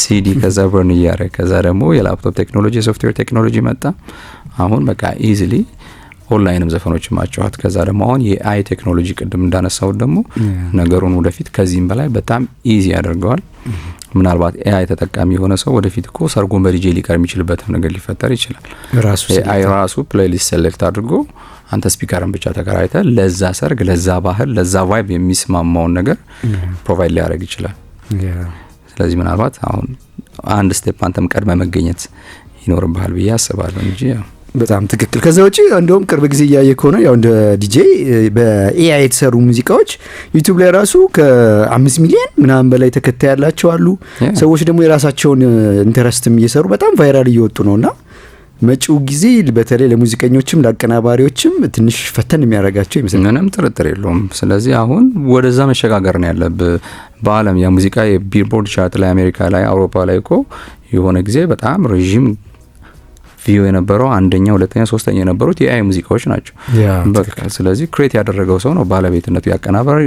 ሲዲ ከዛ በርን እያረክ ከዛ ደግሞ የላፕቶፕ ቴክኖሎጂ የሶፍትዌር ቴክኖሎጂ መጣ። አሁን በቃ ኢዚሊ ኦንላይንም ዘፈኖች ማጫወት ከዛ ደግሞ አሁን የአይ ቴክኖሎጂ ቅድም እንዳነሳው ደግሞ ነገሩን ወደፊት ከዚህም በላይ በጣም ኢዚ ያደርገዋል። ምናልባት ኤአይ ተጠቃሚ የሆነ ሰው ወደፊት እኮ ሰርጎን በዲጄ ሊቀር የሚችልበትም ነገር ሊፈጠር ይችላል። ራሱ ፕሌሊስት ሴሌክት አድርጎ አንተ ስፒከርን ብቻ ተከራይተ ለዛ ሰርግ ለዛ ባህል ለዛ ቫይብ የሚስማማውን ነገር ፕሮቫይድ ሊያደርግ ይችላል። ስለዚህ ምናልባት አሁን አንድ ስቴፕ አንተም ቀድመ መገኘት ይኖርብሃል ብዬ አስባለሁ እንጂ በጣም ትክክል። ከዛ ውጪ እንደውም ቅርብ ጊዜ እያየ ከሆነ ያው እንደ ዲጄ በኤአይ የተሰሩ ሙዚቃዎች ዩቲዩብ ላይ ራሱ ከ5 ሚሊዮን ምናምን በላይ ተከታይ ያላቸው አሉ። ሰዎች ደግሞ የራሳቸውን ኢንተረስትም እየሰሩ በጣም ቫይራል እየወጡ ነውና መጪው ጊዜ በተለይ ለሙዚቀኞችም ለአቀናባሪዎችም ትንሽ ፈተን የሚያደርጋቸው ይመስላል። ምንም ጥርጥር የለውም። ስለዚህ አሁን ወደዛ መሸጋገር ነው ያለብህ። በአለም የሙዚቃ የቢልቦርድ ቻርት ላይ አሜሪካ ላይ አውሮፓ ላይ እኮ የሆነ ጊዜ በጣም ረዥም ቪው የነበረው አንደኛ ሁለተኛ ሶስተኛ የነበሩት የኤአይ ሙዚቃዎች ናቸው። በቃ ስለዚህ ክሬት ያደረገው ሰው ነው ባለቤትነቱ ያቀናባሪ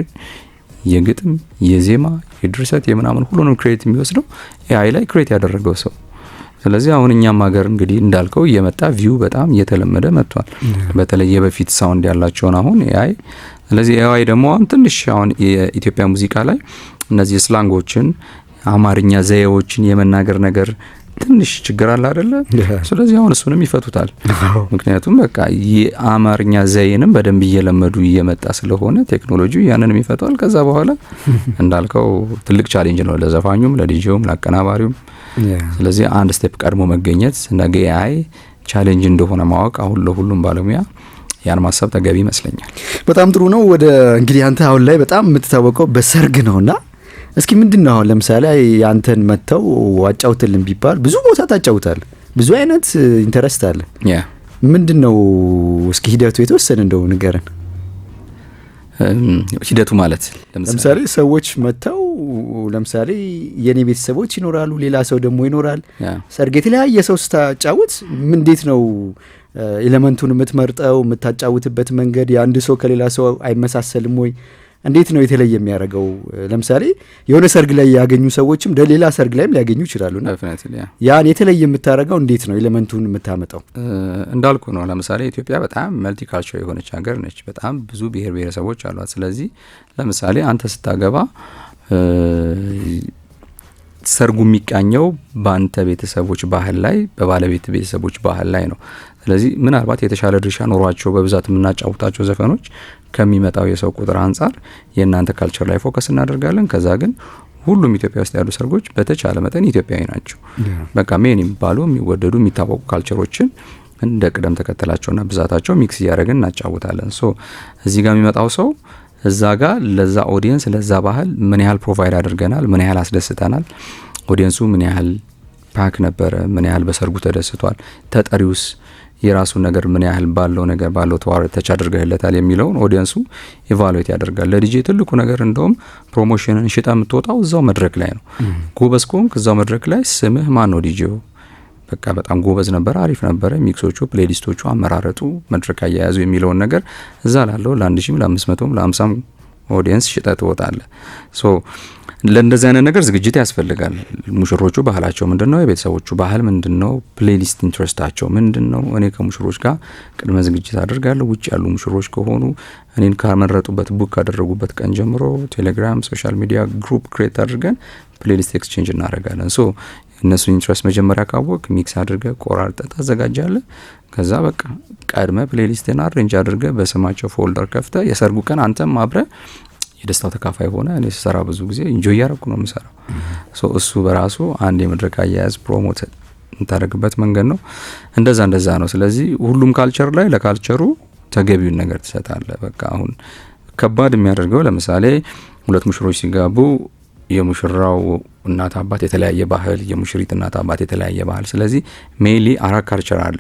የግጥም የዜማ የድርሰት የምናምን ሁሉንም ክሬት የሚወስደው ኤአይ ላይ ክሬት ያደረገው ሰው። ስለዚህ አሁን እኛም ሀገር እንግዲህ እንዳልከው እየመጣ ቪው በጣም እየተለመደ መጥቷል። በተለይ የበፊት ሳውንድ ያላቸውን አሁን ኤአይ። ስለዚህ ኤአይ ደግሞ አሁን ትንሽ አሁን የኢትዮጵያ ሙዚቃ ላይ እነዚህ ስላንጎችን አማርኛ ዘዬዎችን የመናገር ነገር ትንሽ ችግር አለ አይደለ? ስለዚህ አሁን እሱንም ይፈቱታል። ምክንያቱም በቃ የአማርኛ ዘይንም በደንብ እየለመዱ እየመጣ ስለሆነ ቴክኖሎጂው ያንንም ይፈታል። ከዛ በኋላ እንዳልከው ትልቅ ቻሌንጅ ነው ለዘፋኙም ለዲጄውም ለአቀናባሪውም። ስለዚህ አንድ ስቴፕ ቀድሞ መገኘት ነገ ኤአይ ቻሌንጅ እንደሆነ ማወቅ አሁን ለሁሉም ባለሙያ ያን ማሰብ ተገቢ ይመስለኛል። በጣም ጥሩ ነው። ወደ እንግዲህ አንተ አሁን ላይ በጣም የምትታወቀው በሰርግ ነውና እስኪ ምንድነው አሁን ለምሳሌ አንተን መተው አጫውትልን ቢባል ብዙ ቦታ ታጫውታል፣ ብዙ አይነት ኢንተረስት አለ። ምንድነው እስኪ ሂደቱ የተወሰነ እንደው ንገረን። ሂደቱ ማለት ለምሳሌ ሰዎች መተው ለምሳሌ የኔ ቤተሰቦች ይኖራሉ፣ ሌላ ሰው ደግሞ ይኖራል። ሰርግ የተለያየ ሰው ስታጫውት እንዴት ነው ኤሌመንቱን የምትመርጠው? የምታጫውትበት መንገድ የአንድ ሰው ከሌላ ሰው አይመሳሰልም ወይ? እንዴት ነው የተለየ የሚያደርገው? ለምሳሌ የሆነ ሰርግ ላይ ያገኙ ሰዎችም ሌላ ሰርግ ላይም ሊያገኙ ይችላሉና ያን የተለየ የምታደርገው እንዴት ነው ኤሌመንቱን የምታመጣው? እንዳልኩ ነው። ለምሳሌ ኢትዮጵያ በጣም መልቲካልቸር የሆነች ሀገር ነች። በጣም ብዙ ብሔር ብሔረሰቦች አሏት። ስለዚህ ለምሳሌ አንተ ስታገባ ሰርጉ የሚቃኘው በአንተ ቤተሰቦች ባህል ላይ፣ በባለቤት ቤተሰቦች ባህል ላይ ነው። ስለዚህ ምናልባት የተሻለ ድርሻ ኖሯቸው በብዛት የምናጫውታቸው ዘፈኖች ከሚመጣው የሰው ቁጥር አንጻር የእናንተ ካልቸር ላይ ፎከስ እናደርጋለን። ከዛ ግን ሁሉም ኢትዮጵያ ውስጥ ያሉ ሰርጎች በተቻለ መጠን ኢትዮጵያዊ ናቸው። በቃ ሜን የሚባሉ የሚወደዱ የሚታወቁ ካልቸሮችን እንደ ቅደም ተከተላቸውና ብዛታቸው ሚክስ እያደረግን እናጫውታለን። ሶ እዚህ ጋር የሚመጣው ሰው እዛ ጋር ለዛ ኦዲየንስ ለዛ ባህል ምን ያህል ፕሮቫይድ አድርገናል፣ ምን ያህል አስደስተናል፣ ኦዲየንሱ ምን ያህል ፓክ ነበረ፣ ምን ያህል በሰርጉ ተደስቷል፣ ተጠሪውስ የራሱን ነገር ምን ያህል ባለው ተዋረድ ተች አድርገህለታል የሚለውን ኦዲየንሱ ኢቫሉዌት ያደርጋል። ለዲጄ ትልቁ ነገር እንደውም ፕሮሞሽንን ሽጣ የምትወጣው እዛው መድረክ ላይ ነው። ጎበዝ ከሆንክ እዛው መድረክ ላይ ስምህ ማን ነው ዲጄው፣ በቃ በጣም ጎበዝ ነበረ፣ አሪፍ ነበረ፣ ሚክሶቹ፣ ፕሌሊስቶቹ፣ አመራረጡ፣ መድረክ አያያዙ የሚለውን ነገር እዛ ላለው ለ1000 ለ500 ለ50 ኦዲየንስ ሽጠ ትወጣለ። ሶ ለእንደዚህ አይነት ነገር ዝግጅት ያስፈልጋል። ሙሽሮቹ ባህላቸው ምንድነው? የቤተሰቦቹ ባህል ምንድነው? ፕሌሊስት ኢንትረስታቸው ምንድነው? እኔ ከሙሽሮች ጋር ቅድመ ዝግጅት አደርጋለሁ። ውጭ ያሉ ሙሽሮች ከሆኑ እኔን ካመረጡበት ቡክ ካደረጉበት ቀን ጀምሮ ቴሌግራም፣ ሶሻል ሚዲያ ግሩፕ ክሬት አድርገን ፕሌሊስት ኤክስቼንጅ እናደርጋለን። ሶ እነሱ ኢንትረስት መጀመሪያ ካወቅ ሚክስ አድርገ ቆራርጠ ታዘጋጃለህ። ከዛ በቃ ቀድመ ፕሌሊስትን አሬንጅ አድርገ በስማቸው ፎልደር ከፍተ የሰርጉ ቀን አንተም አብረ የደስታው ተካፋይ ሆነ። እኔ ስሰራ ብዙ ጊዜ ኢንጆይ ያደረኩ ነው የምሰራው። እሱ በራሱ አንድ የመድረክ አያያዝ ፕሮሞት የምታደርግበት መንገድ ነው። እንደዛ ነው። ስለዚህ ሁሉም ካልቸር ላይ ለካልቸሩ ተገቢውን ነገር ትሰጣለ። በቃ አሁን ከባድ የሚያደርገው ለምሳሌ ሁለት ሙሽሮች ሲጋቡ የሙሽራው እናት አባት የተለያየ ባህል፣ የሙሽሪት እናት አባት የተለያየ ባህል። ስለዚህ ሜይንሊ 4 ካልቸር አለ።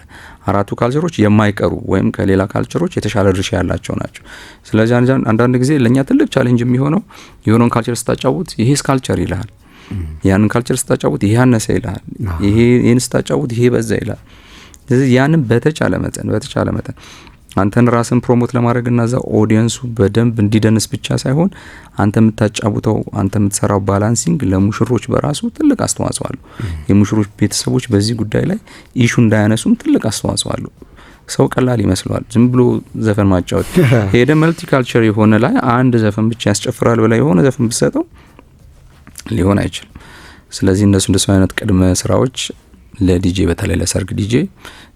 4ቱ ካልቸሮች የማይቀሩ ወይም ከሌላ ካልቸሮች የተሻለ ድርሻ ያላቸው ናቸው። ስለዚህ አንዳንድ ጊዜ ለእኛ ትልቅ ቻሌንጅ የሚሆነው የሆነውን ካልቸር ስታጫውት ይሄስ ካልቸር ይልሃል፣ ያንን ካልቸር ስታጫውት ይሄ አነሰ ይልሃል፣ ይሄን ስታጫውት ይሄ በዛ ይልሃል። ስለዚህ ያንን በተቻለ መጠን አንተን ራስን ፕሮሞት ለማድረግና እዛ ኦዲየንሱ በደንብ እንዲደንስ ብቻ ሳይሆን አንተ የምታጫውተው አንተ የምትሰራው ባላንሲንግ ለሙሽሮች በራሱ ትልቅ አስተዋጽኦ አለው። የሙሽሮች ቤተሰቦች በዚህ ጉዳይ ላይ ኢሹ እንዳያነሱም ትልቅ አስተዋጽኦ አለው። ሰው ቀላል ይመስለዋል ዝም ብሎ ዘፈን ማጫወት። ሄደ መልቲካልቸር የሆነ ላይ አንድ ዘፈን ብቻ ያስጨፍራል ብላ የሆነ ዘፈን ብትሰጠው ሊሆን አይችልም። ስለዚህ እንደሱ አይነት ቅድመ ስራዎች ለዲጄ በተለይ ለሰርግ ዲጄ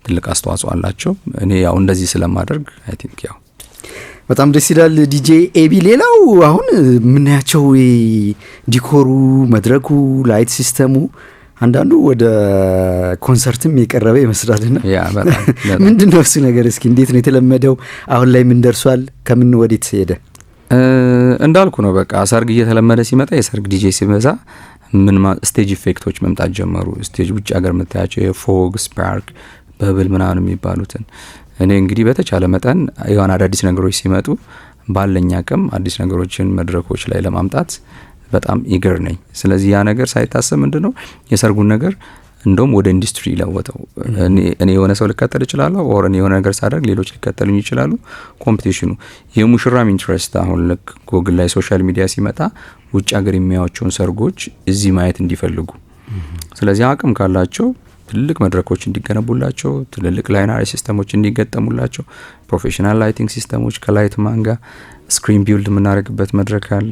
ትልቅ አስተዋጽኦ አላቸው። እኔ ያው እንደዚህ ስለማደርግ አይ ቲንክ ያው በጣም ደስ ይላል። ዲጄ ኤቢ ሌላው አሁን የምናያቸው ዲኮሩ፣ መድረኩ፣ ላይት ሲስተሙ አንዳንዱ ወደ ኮንሰርትም የቀረበ ይመስላልና ያ በጣም ምንድነው እሱ ነገር? እስኪ እንዴት ነው የተለመደው? አሁን ላይ ምን ደርሷል? ከምን ወዴት ሄደ? እንዳልኩ ነው በቃ ሰርግ እየተለመደ ሲመጣ የሰርግ ዲጄ ሲበዛ ስቴጅ ኢፌክቶች መምጣት ጀመሩ። ስቴጅ ውጭ ሀገር የምታያቸው የፎግ ስፓርክ በብል ምናምን የሚባሉትን እኔ እንግዲህ በተቻለ መጠን የሆነ አዳዲስ ነገሮች ሲመጡ ባለኝ አቅም አዲስ ነገሮችን መድረኮች ላይ ለማምጣት በጣም ኢገር ነኝ። ስለዚህ ያ ነገር ሳይታሰብ ምንድነው የሰርጉን ነገር እንደውም ወደ ኢንዱስትሪ ለወጠው። እኔ የሆነ ሰው ልከተል እችላለሁ፣ ኦር እኔ የሆነ ነገር ሳደርግ ሌሎች ሊከተሉኝ ይችላሉ። ኮምፒቲሽኑ የሙሽራም ኢንትረስት አሁን ልክ ጎግል ላይ ሶሻል ሚዲያ ሲመጣ ውጭ ሀገር የሚያዩቸውን ሰርጎች እዚህ ማየት እንዲፈልጉ፣ ስለዚህ አቅም ካላቸው ትልልቅ መድረኮች እንዲገነቡላቸው፣ ትልልቅ ላይናሪ ሲስተሞች እንዲገጠሙላቸው፣ ፕሮፌሽናል ላይቲንግ ሲስተሞች ከላይት ማንጋ ስክሪን ቢልድ የምናደርግበት መድረክ አለ።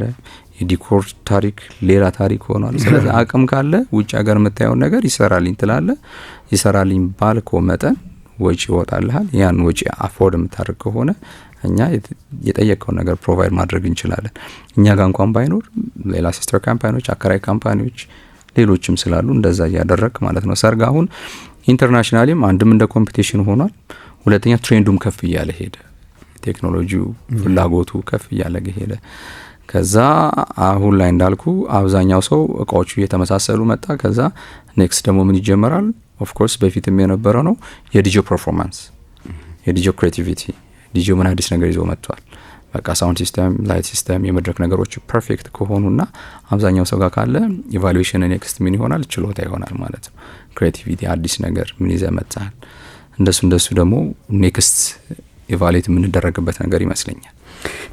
የዲኮር ታሪክ ሌላ ታሪክ ሆኗል። ስለዚህ አቅም ካለ ውጭ ሀገር የምታየውን ነገር ይሰራልኝ ትላለ። ይሰራልኝ ባልኮ መጠን ወጪ ይወጣልሃል። ያን ወጪ አፎርድ የምታደርግ ከሆነ እኛ የጠየቀውን ነገር ፕሮቫይድ ማድረግ እንችላለን። እኛ ጋር እንኳን ባይኖር ሌላ ሲስተር ካምፓኒዎች፣ አከራይ ካምፓኒዎች ሌሎችም ስላሉ እንደዛ እያደረግ ማለት ነው። ሰርግ አሁን ኢንተርናሽናሊም አንድም እንደ ኮምፒቲሽን ሆኗል፣ ሁለተኛ ትሬንዱም ከፍ እያለ ሄደ፣ ቴክኖሎጂው ፍላጎቱ ከፍ እያለ ሄደ። ከዛ አሁን ላይ እንዳልኩ አብዛኛው ሰው እቃዎቹ እየተመሳሰሉ መጣ። ከዛ ኔክስት ደግሞ ምን ይጀመራል? ኦፍ ኮርስ በፊትም የነበረው ነው የዲጄ ፐርፎርማንስ፣ የዲጄ ክሬቲቪቲ። ዲጄ ምን አዲስ ነገር ይዞ መጥቷል? በቃ ሳውንድ ሲስተም፣ ላይት ሲስተም፣ የመድረክ ነገሮች ፐርፌክት ከሆኑና አብዛኛው ሰው ጋር ካለ ኢቫሉዌሽን ኔክስት ምን ይሆናል? ችሎታ ይሆናል ማለት ነው። ክሬቲቪቲ፣ አዲስ ነገር ምን ይዘህ መጥተሃል? እንደሱ ደግሞ ኔክስት ኢቫሉዌት የምንደረግበት ነገር ይመስለኛል።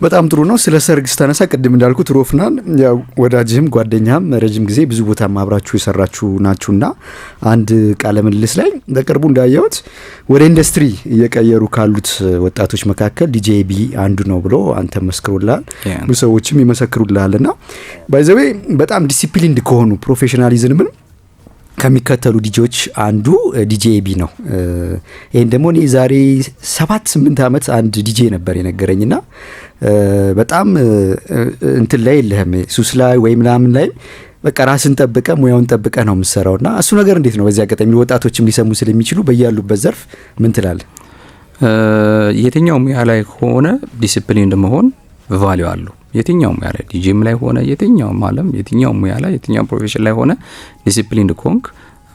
በጣም ጥሩ ነው። ስለ ሰርግ ስታነሳ ቅድም እንዳልኩት ሮፍናን ያው ወዳጅህም ጓደኛም ረጅም ጊዜ ብዙ ቦታ አብራችሁ የሰራችሁ ናችሁና አንድ ቃለ ምልልስ ላይ በቅርቡ እንዳየሁት ወደ ኢንዱስትሪ እየቀየሩ ካሉት ወጣቶች መካከል ዲጄ ቢ አንዱ ነው ብሎ አንተ መስክሩልሃል፣ ብዙ ሰዎችም ይመሰክሩልሃልና ባይዘዌ በጣም ዲሲፕሊንድ ከሆኑ ፕሮፌሽናሊዝምን ከሚከተሉ ዲጄዎች አንዱ ዲጄ ኤቢ ነው። ይህን ደግሞ እኔ ዛሬ 7-8 ዓመት አንድ ዲጄ ነበር የነገረኝና በጣም እንትን ላይ የለህም ሱስ ላይ ወይ ምናምን ላይ በቃ ራስን ጠብቀ ሙያውን ጠብቀ ነው የምትሰራውና እሱ ነገር እንዴት ነው? በዚህ አጋጣሚ ወጣቶችም ሊሰሙ ስለሚችሉ በያሉበት ዘርፍ ምን ትላለህ? የትኛው ሙያ ላይ ሆነ ዲሲፕሊን እንደመሆን ቫልዩ አለው። የትኛው ሙያ ላይ ዲጂም ላይ ሆነ የትኛውም ዓለም የትኛው ሙያ ላይ የትኛው ፕሮፌሽን ላይ ሆነ ዲሲፕሊን ኮንክ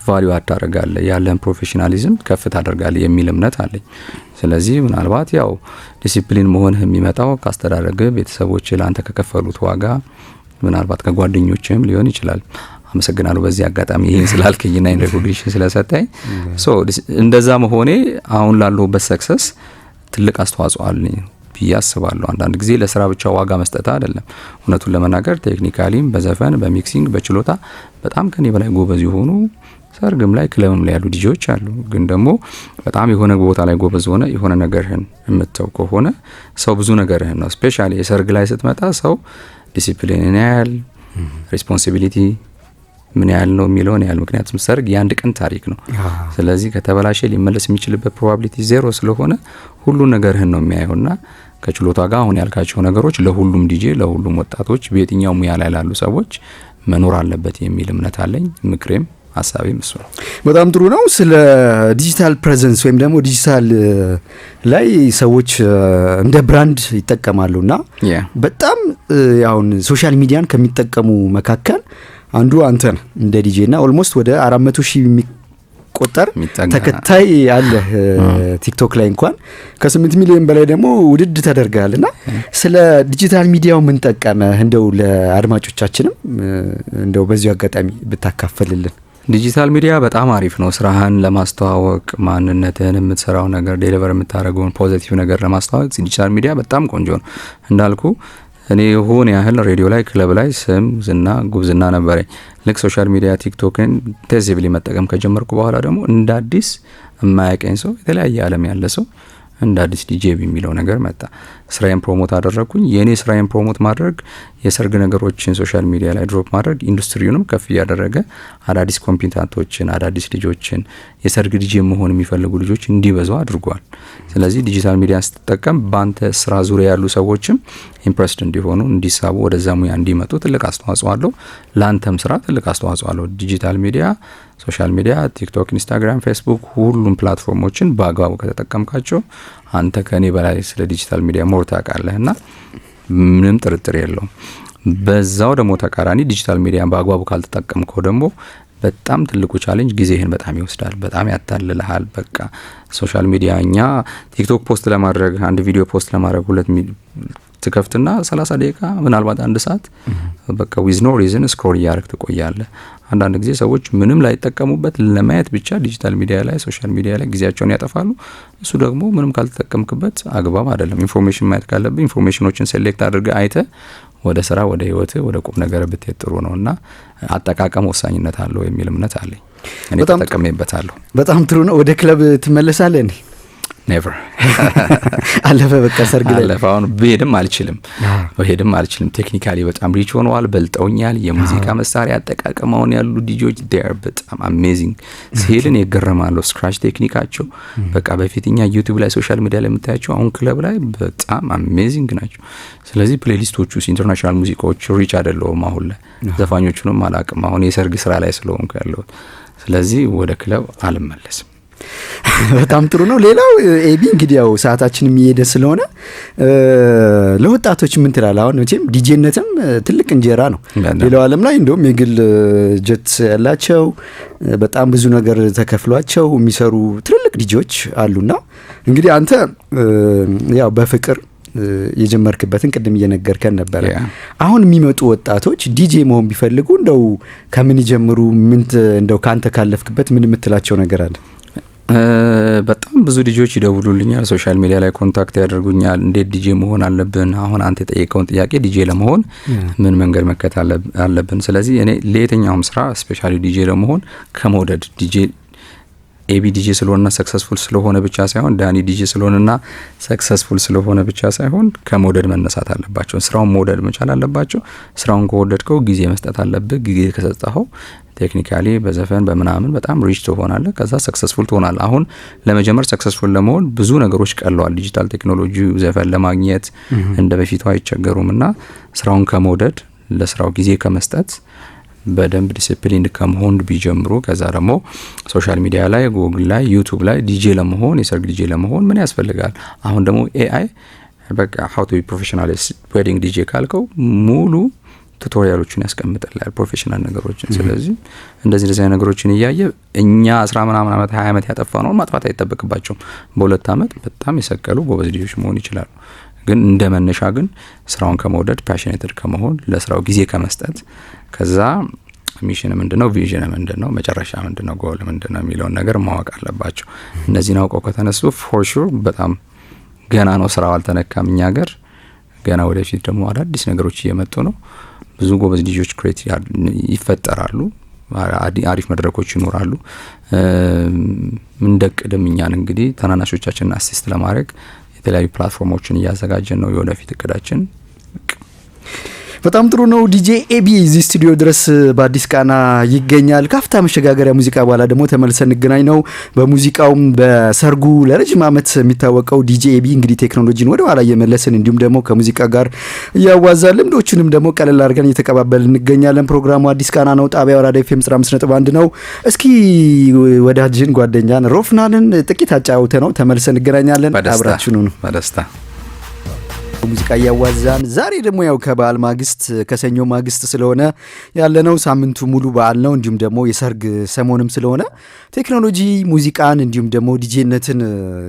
ቫልዩ አታደርጋለህ፣ ያለን ፕሮፌሽናሊዝም ከፍ ታደርጋለህ የሚል እምነት አለኝ። ስለዚህ ምናልባት ያው ዲሲፕሊን መሆንህ የሚመጣው ካስተዳደግ ቤተሰቦች ለአንተ ከከፈሉት ዋጋ ምናልባት ከጓደኞችም ሊሆን ይችላል። አመሰግናለሁ በዚህ አጋጣሚ ይሄን ስላልከኝና ኢንፎርሜሽን ስለሰጠኝ። ሶ እንደዛ መሆኔ አሁን ላለሁበት ሰክሰስ ትልቅ አስተዋጽኦ አለኝ ብዬ አስባለሁ። አንዳንድ ጊዜ ለስራ ብቻ ዋጋ መስጠት አይደለም። እውነቱን ለመናገር ቴክኒካሊም በዘፈን በሚክሲንግ በችሎታ በጣም ከኔ በላይ ጎበዝ የሆኑ ሰርግም ላይ ክለብም ላይ ያሉ ዲጄዎች አሉ። ግን ደግሞ በጣም የሆነ ቦታ ላይ ጎበዝ ሆነ የሆነ ነገርህን የምትተው ከሆነ ሰው ብዙ ነገርህን ነው። ስፔሻሊ የሰርግ ላይ ስትመጣ ሰው ዲሲፕሊን ያህል ሪስፖንሲቢሊቲ ምን ያህል ነው የሚለውን ያህል። ምክንያቱም ሰርግ የአንድ ቀን ታሪክ ነው። ስለዚህ ከተበላሸ ሊመለስ የሚችልበት ፕሮባቢሊቲ ዜሮ ስለሆነ ሁሉ ነገርህን ነው የሚያየውና ከችሎታ ጋር አሁን ያልካቸው ነገሮች ለሁሉም ዲጄ ለሁሉም ወጣቶች በየትኛው ሙያ ላይ ላሉ ሰዎች መኖር አለበት የሚል እምነት አለኝ። ምክሬም ሀሳቤም እሱ ነው። በጣም ጥሩ ነው። ስለ ዲጂታል ፕሬዘንስ ወይም ደግሞ ዲጂታል ላይ ሰዎች እንደ ብራንድ ይጠቀማሉና በጣም አሁን ሶሻል ሚዲያን ከሚጠቀሙ መካከል አንዱ አንተ ነህ እንደ ዲጄ እና ኦልሞስት ወደ 400,000 የሚቆጠር ተከታይ አለ ቲክቶክ ላይ እንኳን ከ8 ሚሊዮን በላይ ደግሞ ውድድ ተደርጋልና ስለ ዲጂታል ሚዲያው ምን ጠቀመህ እንደው ለአድማጮቻችንም እንደው በዚሁ አጋጣሚ ብታካፈልልን። ዲጂታል ሚዲያ በጣም አሪፍ ነው። ስራህን ለማስተዋወቅ ማንነትህን የምትሰራው ነገር ዴሊቨር የምታደርገውን ፖዚቲቭ ነገር ለማስተዋወቅ ዲጂታል ሚዲያ በጣም ቆንጆ ነው። እንዳልኩ እኔ ሆን ያህል ሬዲዮ ላይ ክለብ ላይ ስም ዝና ጉብዝና ነበረኝ። ልክ ሶሻል ሚዲያ ቲክቶክን ኢንቴንሲቭሊ መጠቀም ከጀመርኩ በኋላ ደግሞ እንደ አዲስ የማያቀኝ ሰው የተለያየ ዓለም ያለ ሰው እንደ አዲስ ዲጄ የሚለው ነገር መጣ። ስራዬን ፕሮሞት አደረኩኝ። የኔ ስራዬን ፕሮሞት ማድረግ የሰርግ ነገሮችን ሶሻል ሚዲያ ላይ ድሮፕ ማድረግ ኢንዱስትሪውንም ከፍ ያደረገ አዳዲስ ኮምፒታንቶችን አዳዲስ ልጆችን የሰርግ ዲጄ መሆን የሚፈልጉ ልጆች እንዲበዙ አድርጓል። ስለዚህ ዲጂታል ሚዲያ ስትጠቀም ባንተ ስራ ዙሪያ ያሉ ሰዎችም ኢምፕሬስድ እንዲሆኑ እንዲሳቡ ወደዛ ሙያ እንዲመጡ ትልቅ አስተዋጽኦ አለው። ላንተም ስራ ትልቅ አስተዋጽኦ አለው። ዲጂታል ሚዲያ ሶሻል ሚዲያ ቲክቶክ፣ ኢንስታግራም፣ ፌስቡክ ሁሉም ፕላትፎርሞችን በአግባቡ ከተጠቀምካቸው አንተ ከኔ በላይ ስለ ዲጂታል ሚዲያ ሞር ታውቃለህና ምንም ጥርጥር የለውም። በዛው ደግሞ ተቃራኒ ዲጂታል ሚዲያን በአግባቡ ካልተጠቀምከው ደግሞ በጣም ትልቁ ቻሌንጅ ጊዜህን በጣም ይወስዳል፣ በጣም ያታልልሃል። በቃ ሶሻል ሚዲያ እኛ ቲክቶክ ፖስት ለማድረግ አንድ ቪዲዮ ፖስት ለማድረግ 2 ትከፍትና 30 ደቂቃ ምናልባት 1 ሰዓት በቃ ዊዝ ኖ ሪዝን ስክሮል እያደረግ ትቆያለህ። አንዳንድ ጊዜ ሰዎች ምንም ላይ ተጠቀሙበት ለማየት ብቻ ዲጂታል ሚዲያ ላይ ሶሻል ሚዲያ ላይ ጊዜያቸውን ያጠፋሉ። እሱ ደግሞ ምንም ካልተጠቀምክበት አግባብ አይደለም። ኢንፎርሜሽን ማየት ካለብህ ኢንፎርሜሽኖችን ሴሌክት አድርገህ አይተህ ወደ ስራ ወደ ህይወት ወደ ቁም ነገር ብትሄድ ጥሩ ነውና አጠቃቀም ወሳኝነት አለው የሚል እምነት አለኝ። እኔ ተጠቅሜበታለሁ። በጣም ጥሩ ነው። ወደ ክለብ ትመለሳለህ? እኔ ኔቨር አለፈ በቃ ሰርግ ላይ አለፈ። አሁን በሄድም አልችልም። ቴክኒካሊ በጣም ሪች ሆነዋል፣ በልጠውኛል። የሙዚቃ መሳሪያ አጠቃቀማውን ያሉ ዲጆች ዴር በጣም አሜዚንግ ሲሄድን ይገረማለሁ። ስክራች ቴክኒካቸው በቃ በፊትኛ ዩቲዩብ ላይ ሶሻል ሚዲያ ላይ የምታያቸው አሁን ክለብ ላይ በጣም አሜዚንግ ናቸው። ስለዚህ ፕሌሊስቶቹ ኢንተርናሽናል ሙዚቃዎች ሪች አይደለውም። አሁን ላይ ዘፋኞቹንም አላቅም። አሁን የሰርግ ስራ ላይ ስለሆንኩ ያለሁት ስለዚህ ወደ ክለብ አልመለስም። በጣም ጥሩ ነው። ሌላው ኤቢ እንግዲህ ያው ሰዓታችን የሚሄደ ስለሆነ ለወጣቶች ምን ትላለህ? አሁን መቼም ዲጄነትም ትልቅ እንጀራ ነው። ሌላው ዓለም ላይ እንደውም የግል ጀት ያላቸው በጣም ብዙ ነገር ተከፍሏቸው የሚሰሩ ትልልቅ ዲጄዎች አሉና እንግዲህ አንተ ያው በፍቅር የጀመርክበትን ቅድም እየነገርከን ነበረ። አሁን የሚመጡ ወጣቶች ዲጄ መሆን ቢፈልጉ እንደው ከምን ይጀምሩ? ምን እንደው ካንተ ካለፍክበት ምን የምትላቸው ነገር አለ? በጣም ብዙ ዲጄዎች ይደውሉልኛል፣ ሶሻል ሚዲያ ላይ ኮንታክት ያደርጉኛል። እንዴት ዲጄ መሆን አለብን? አሁን አንተ የጠየቀውን ጥያቄ ዲጄ ለመሆን ምን መንገድ መከተል አለብን? ስለዚህ እኔ ለየትኛውም ስራ ስፔሻሊ ዲጄ ለመሆን ከመውደድ ዲጄ ኤቢ ዲጄ ስለሆነና ሰክሰስፉል ስለሆነ ብቻ ሳይሆን ዳኒ ዲጄ ስለሆነና ሰክሰስፉል ስለሆነ ብቻ ሳይሆን ከመውደድ መነሳት አለባቸው። ስራውን መውደድ መቻል አለባቸው። ስራውን ከወደድከው ጊዜ መስጠት አለብህ። ጊዜ ከሰጠኸው ቴክኒካሊ በዘፈን በምናምን በጣም ሪች ትሆናለህ። ከዛ ሰክሰስፉል ትሆናለህ። አሁን ለመጀመር ሰክሰስፉል ለመሆን ብዙ ነገሮች ቀለዋል። ዲጂታል ቴክኖሎጂ ዘፈን ለማግኘት እንደ በፊቱ አይቸገሩም እና ስራውን ከመውደድ ለስራው ጊዜ ከመስጠት በደንብ ዲሲፕሊን ከመሆን ቢጀምሩ ከዛ ደግሞ ሶሻል ሚዲያ ላይ ጉግል ላይ ዩቲዩብ ላይ ዲጄ ለመሆን የሰርግ ዲጄ ለመሆን ምን ያስፈልጋል? አሁን ደግሞ ኤአይ በቃ how to be professional wedding ዲጄ ካልከው ሙሉ ቱቶሪያሎችን ያስቀምጥልሃል ፕሮፌሽናል ነገሮችን። ስለዚህ እንደዚህ ነገሮችን እያየ እኛ 10 ምናምን ዓመት 20 ዓመት ያጠፋነው ማጥፋት አይጠበቅባቸውም። በሁለት ዓመት በጣም የሰከሉ ጎበዝ ዲጄዎች መሆን ይችላሉ። ግን እንደ መነሻ ግን ስራውን ከመውደድ ፓሽኔትድ ከመሆን ለስራው ጊዜ ከመስጠት ከዛ ሚሽን ምንድነው፣ ቪዥን ምንድነው፣ መጨረሻ ምንድነው፣ ጎል ምንድነው የሚለውን ነገር ማወቅ አለባቸው። እነዚህን አውቀው ከተነሱ ፎር ሹር በጣም ገና ነው፣ ስራው አልተነካም። እኛ ሀገር ገና ወደፊት ደግሞ አዳዲስ ነገሮች እየመጡ ነው። ብዙ ጎበዝ ዲጄዎች ክሬት ይፈጠራሉ። አሪፍ መድረኮች ይኖራሉ። እንደ ቅድም እኛን እንግዲህ ተናናሾቻችንን አሲስት ለማድረግ የተለያዩ ፕላትፎርሞችን እያዘጋጀን ነው። የወደፊት እቅዳችን በጣም ጥሩ ነው። ዲጄ ኤቢ እዚህ ስቱዲዮ ድረስ በአዲስ ቃና ይገኛል። ካፍታ መሸጋገሪያ ሙዚቃ በኋላ ደግሞ ተመልሰን እንገናኝ ነው። በሙዚቃውም በሰርጉ ለረጅም ዓመት የሚታወቀው ዲጄ ኤቢ እንግዲህ ቴክኖሎጂን ወደ ኋላ እየመለስን እንዲሁም ደግሞ ከሙዚቃ ጋር እያዋዛን ልምዶቹንም ደግሞ ቀለል አድርገን እየተቀባበል እንገኛለን። ፕሮግራሙ አዲስ ቃና ነው። ጣቢያው ራዲዮ ኤፍኤም 95.1 ነው። እስኪ ወዳጅን ጓደኛን ሮፍናንን ጥቂት አጫውተ ነው ተመልሰን እንገናኛለን። አብራችሁኑ ነው በደስታ ሙዚቃ እያዋዛን ዛሬ ደግሞ ያው ከበዓል ማግስት ከሰኞ ማግስት ስለሆነ ያለነው ሳምንቱ ሙሉ በዓል ነው። እንዲሁም ደግሞ የሰርግ ሰሞንም ስለሆነ ቴክኖሎጂ ሙዚቃን እንዲሁም ደግሞ ዲጄነትን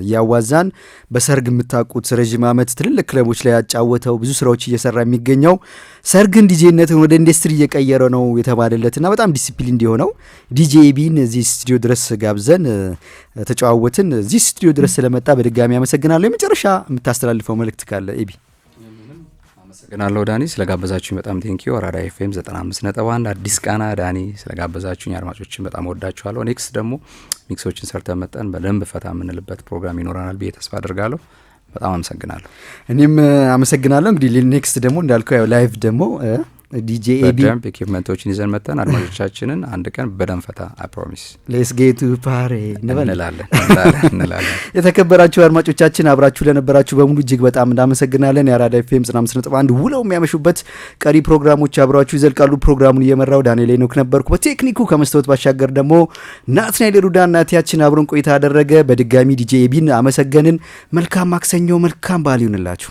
እያዋዛን በሰርግ የምታውቁት ረጅም ዓመት ትልልቅ ክለቦች ላይ ያጫወተው ብዙ ስራዎች እየሰራ የሚገኘው ሰርግን ዲጄነትን ወደ ኢንዱስትሪ እየቀየረ ነው የተባለለትና በጣም ዲሲፕሊን እንዲሆነው ዲጄ ኤቢን እዚህ ስቱዲዮ ድረስ ጋብዘን ተጨዋወትን። እዚህ ስቱዲዮ ድረስ ስለመጣ በድጋሚ አመሰግናለሁ። የመጨረሻ የምታስተላልፈው መልእክት ካለ ኤቢ? አመሰግናለሁ ዳኒ ስለጋበዛችሁኝ በጣም ቴንኪዩ። አራዳ ኤፍኤም 95.1 አዲስ ቃና ዳኒ ስለጋበዛችሁኝ አድማጮችን በጣም ወዳችኋለሁ። ኔክስት ደግሞ ሚክሶችን ሰርተን መጠን በደንብ ፈታ የምንልበት ፕሮግራም ይኖረናል ብዬ ተስፋ አድርጋለሁ። በጣም አመሰግናለሁ። እኔም አመሰግናለሁ። እንግዲህ ኔክስት ደግሞ እንዳልከው ያው ላይቭ ደግሞ ዲጄ ኤቢ በደንብ ኢኩዊፕመንቶችን ይዘን መጠን አድማጮቻችንን አንድ ቀን በደንብ ፈታ አይ ፕሮሚስ ሌትስ ጌት ቱ ፓሪ እንላለን። የተከበራችሁ አድማጮቻችን አብራችሁ ለነበራችሁ በሙሉ እጅግ በጣም እናመሰግናለን። የአራዳ ኤፍኤም 95.1 ውለው የሚያመሹበት ቀሪ ፕሮግራሞች አብራችሁ ይዘልቃሉ። ፕሮግራሙን እየመራው ዳንኤል ሄኖክ ነበርኩ። በቴክኒኩ ከመስታወት ባሻገር ደግሞ ናትናኤል ሩዳና ቲያችን አብሮን ቆይታ አደረገ። በድጋሚ ዲጄ ኤቢን አመሰገንን። መልካም ማክሰኞ፣ መልካም በዓል ይሁንላችሁ።